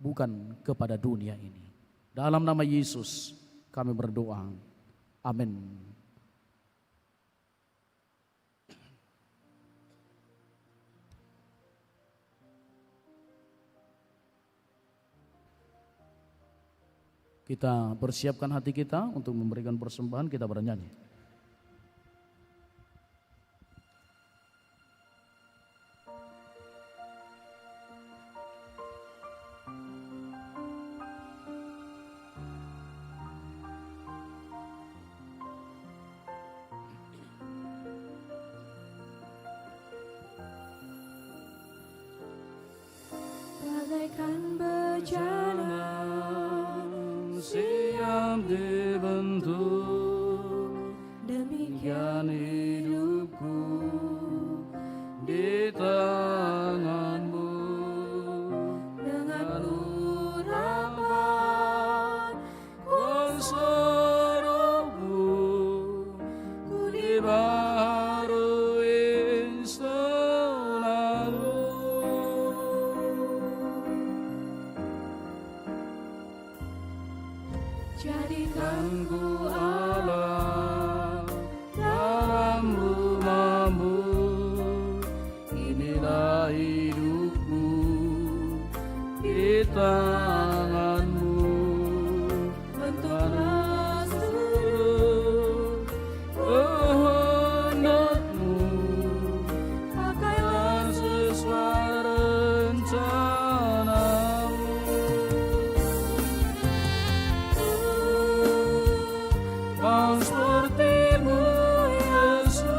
bukan kepada dunia ini. Dalam nama Yesus kami berdoa. Amin. Kita persiapkan hati kita untuk memberikan persembahan, kita bernyanyi. Bagaikan bejana siap dibentuk, demikian hidupku di tanganmu. dengan urapan Kuasa Rohmu ku dibaharui selalu. jadikan ku Allah dalam rumahmu, inilah hidupku di tanganmu. bentuklah Seluruh kehendakmu, pakailah sesuai rencanamu. Kau sepertimu Yesus,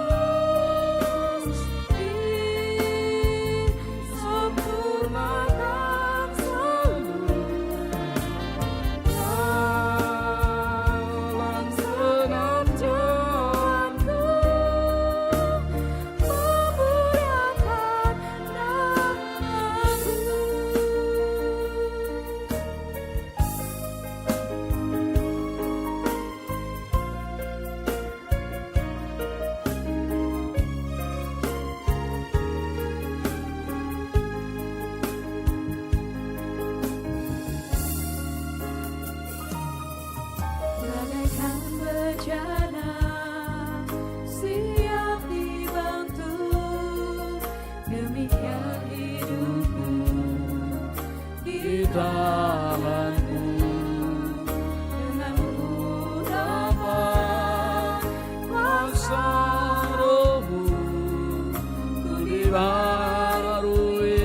sempurnakan selalu dalam senam jalanku, memuliakan namamu. Bagaikan bejana siap dibantu, demikian hidupku di tanganmu. dengan urapan Kuasa Rohmu ku dibaharui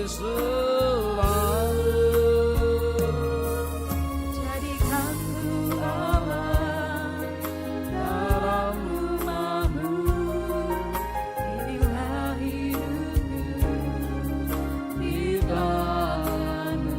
selalu. jadikan ku Allah Dalam rumahmu, inilah hidupku di tanganmu.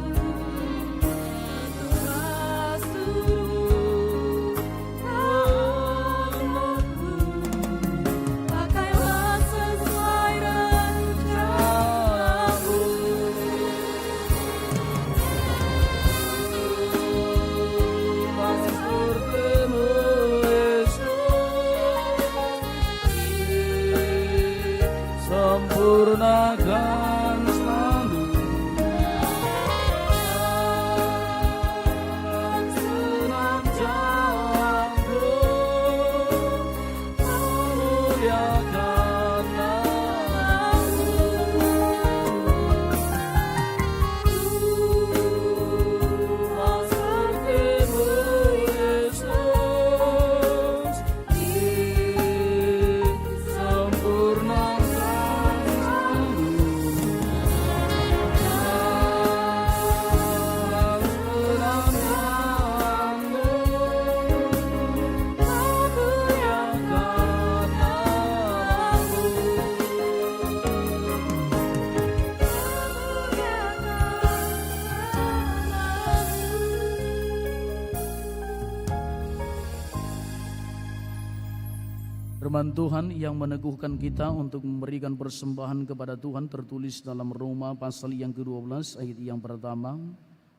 Firman Tuhan yang meneguhkan kita untuk memberikan persembahan kepada Tuhan tertulis dalam Roma pasal yang ke-12 ayat yang pertama.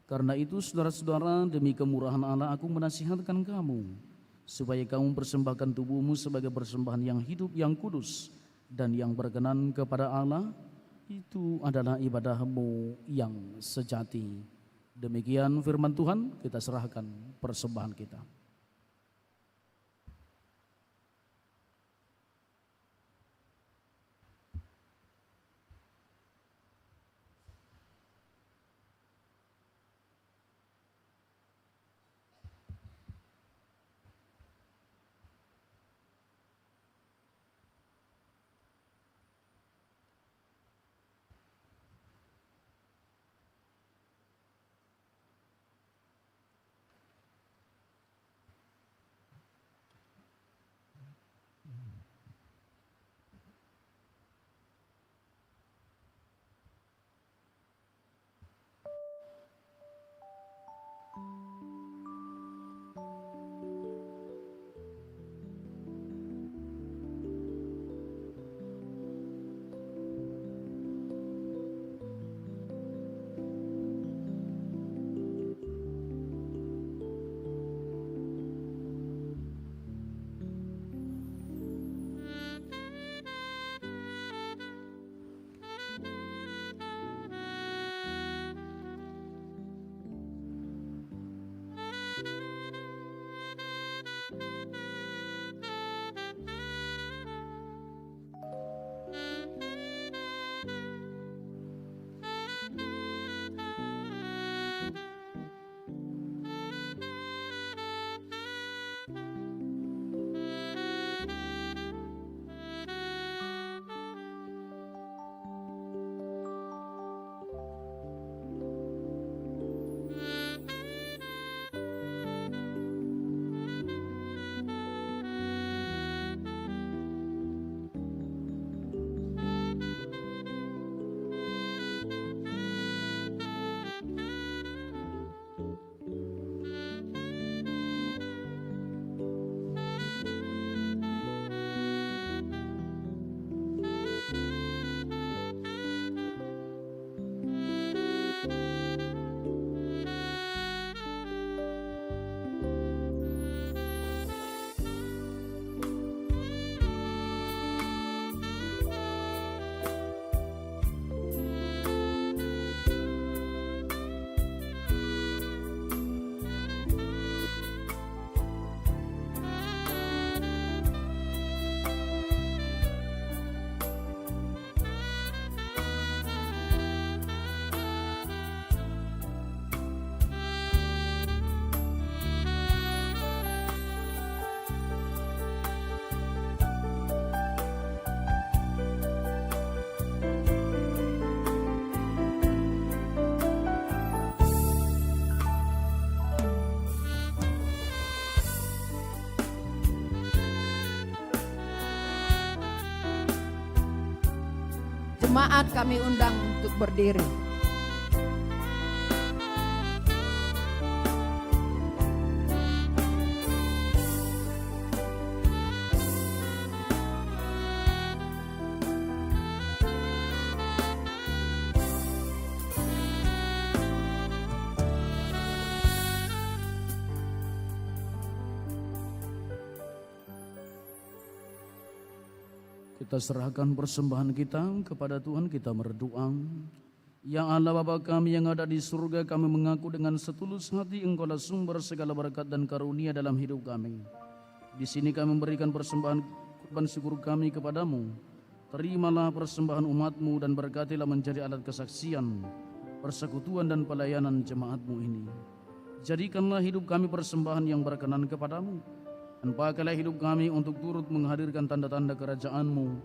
Karena itu saudara-saudara, demi kemurahan Allah aku menasihatkan kamu supaya kamu persembahkan tubuhmu sebagai persembahan yang hidup, yang kudus dan yang berkenan kepada Allah. Itu adalah ibadahmu yang sejati. Demikian firman Tuhan, kita serahkan persembahan kita. Jemaat kami undang untuk berdiri. Kita serahkan persembahan kita kepada Tuhan, kita berdoa. Ya Allah Bapa kami yang ada di surga, kami mengaku dengan setulus hati Engkaulah sumber segala berkat dan karunia dalam hidup kami. Di sini kami memberikan persembahan kurban syukur kami kepadamu. Terimalah persembahan umatmu dan berkatilah menjadi alat kesaksian, persekutuan dan pelayanan jemaatmu ini. Jadikanlah hidup kami persembahan yang berkenan kepadamu. Dan pakailah hidup kami untuk turut menghadirkan tanda-tanda kerajaan-Mu,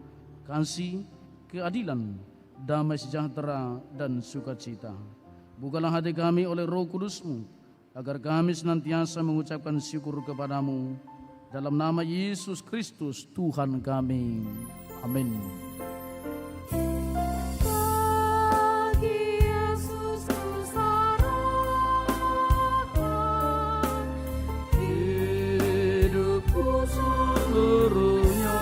kasih, keadilan, damai sejahtera, dan sukacita. Bukalah hati kami oleh Roh Kudus-Mu, agar kami senantiasa mengucapkan syukur kepadamu. Dalam nama Yesus Kristus, Tuhan kami. Amin. Seluruhnya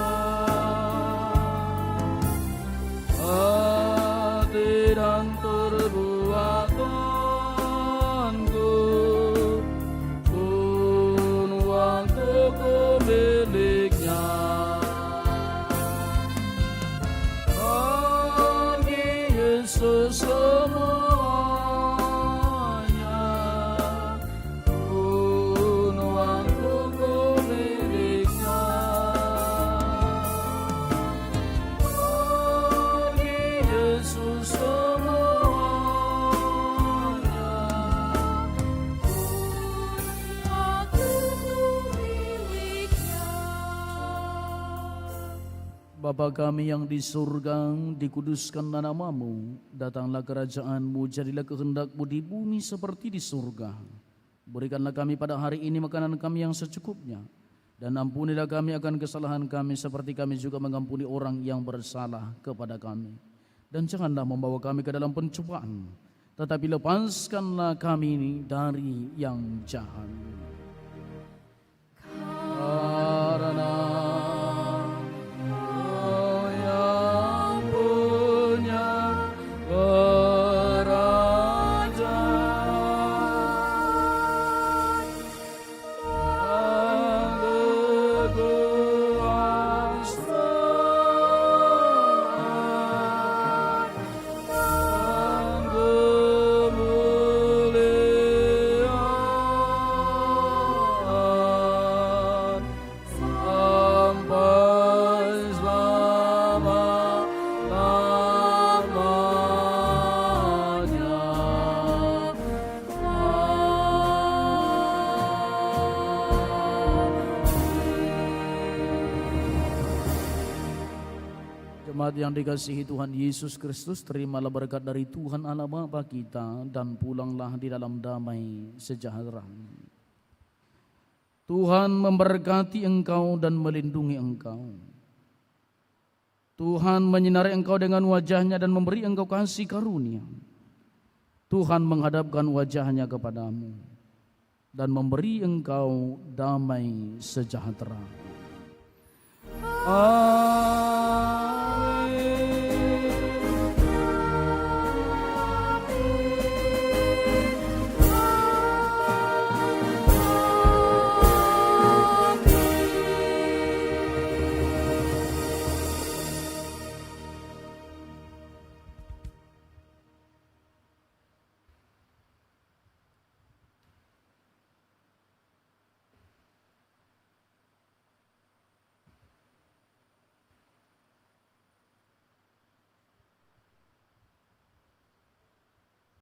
Bapa kami yang di surga, dikuduskanlah namamu, datanglah kerajaanmu, jadilah kehendakmu di bumi seperti di surga. Berikanlah kami pada hari ini makanan kami yang secukupnya, dan ampunilah kami akan kesalahan kami seperti kami juga mengampuni orang yang bersalah kepada kami. Dan janganlah membawa kami ke dalam pencobaan, tetapi lepaskanlah kami ini dari yang jahat. Karena Kau yang punya kerajaan dan kekuasaan dan kemuliaan sampai selama-lamanya. Jemaat yang dikasihi Tuhan Yesus Kristus, terimalah berkat dari Tuhan Allah Bapa kita dan pulanglah di dalam damai sejahtera. Tuhan memberkati engkau dan melindungi engkau. Tuhan menyinari engkau dengan wajahnya dan memberi engkau kasih karunia. Tuhan menghadapkan wajahnya kepadamu dan memberi engkau damai sejahtera. Amin.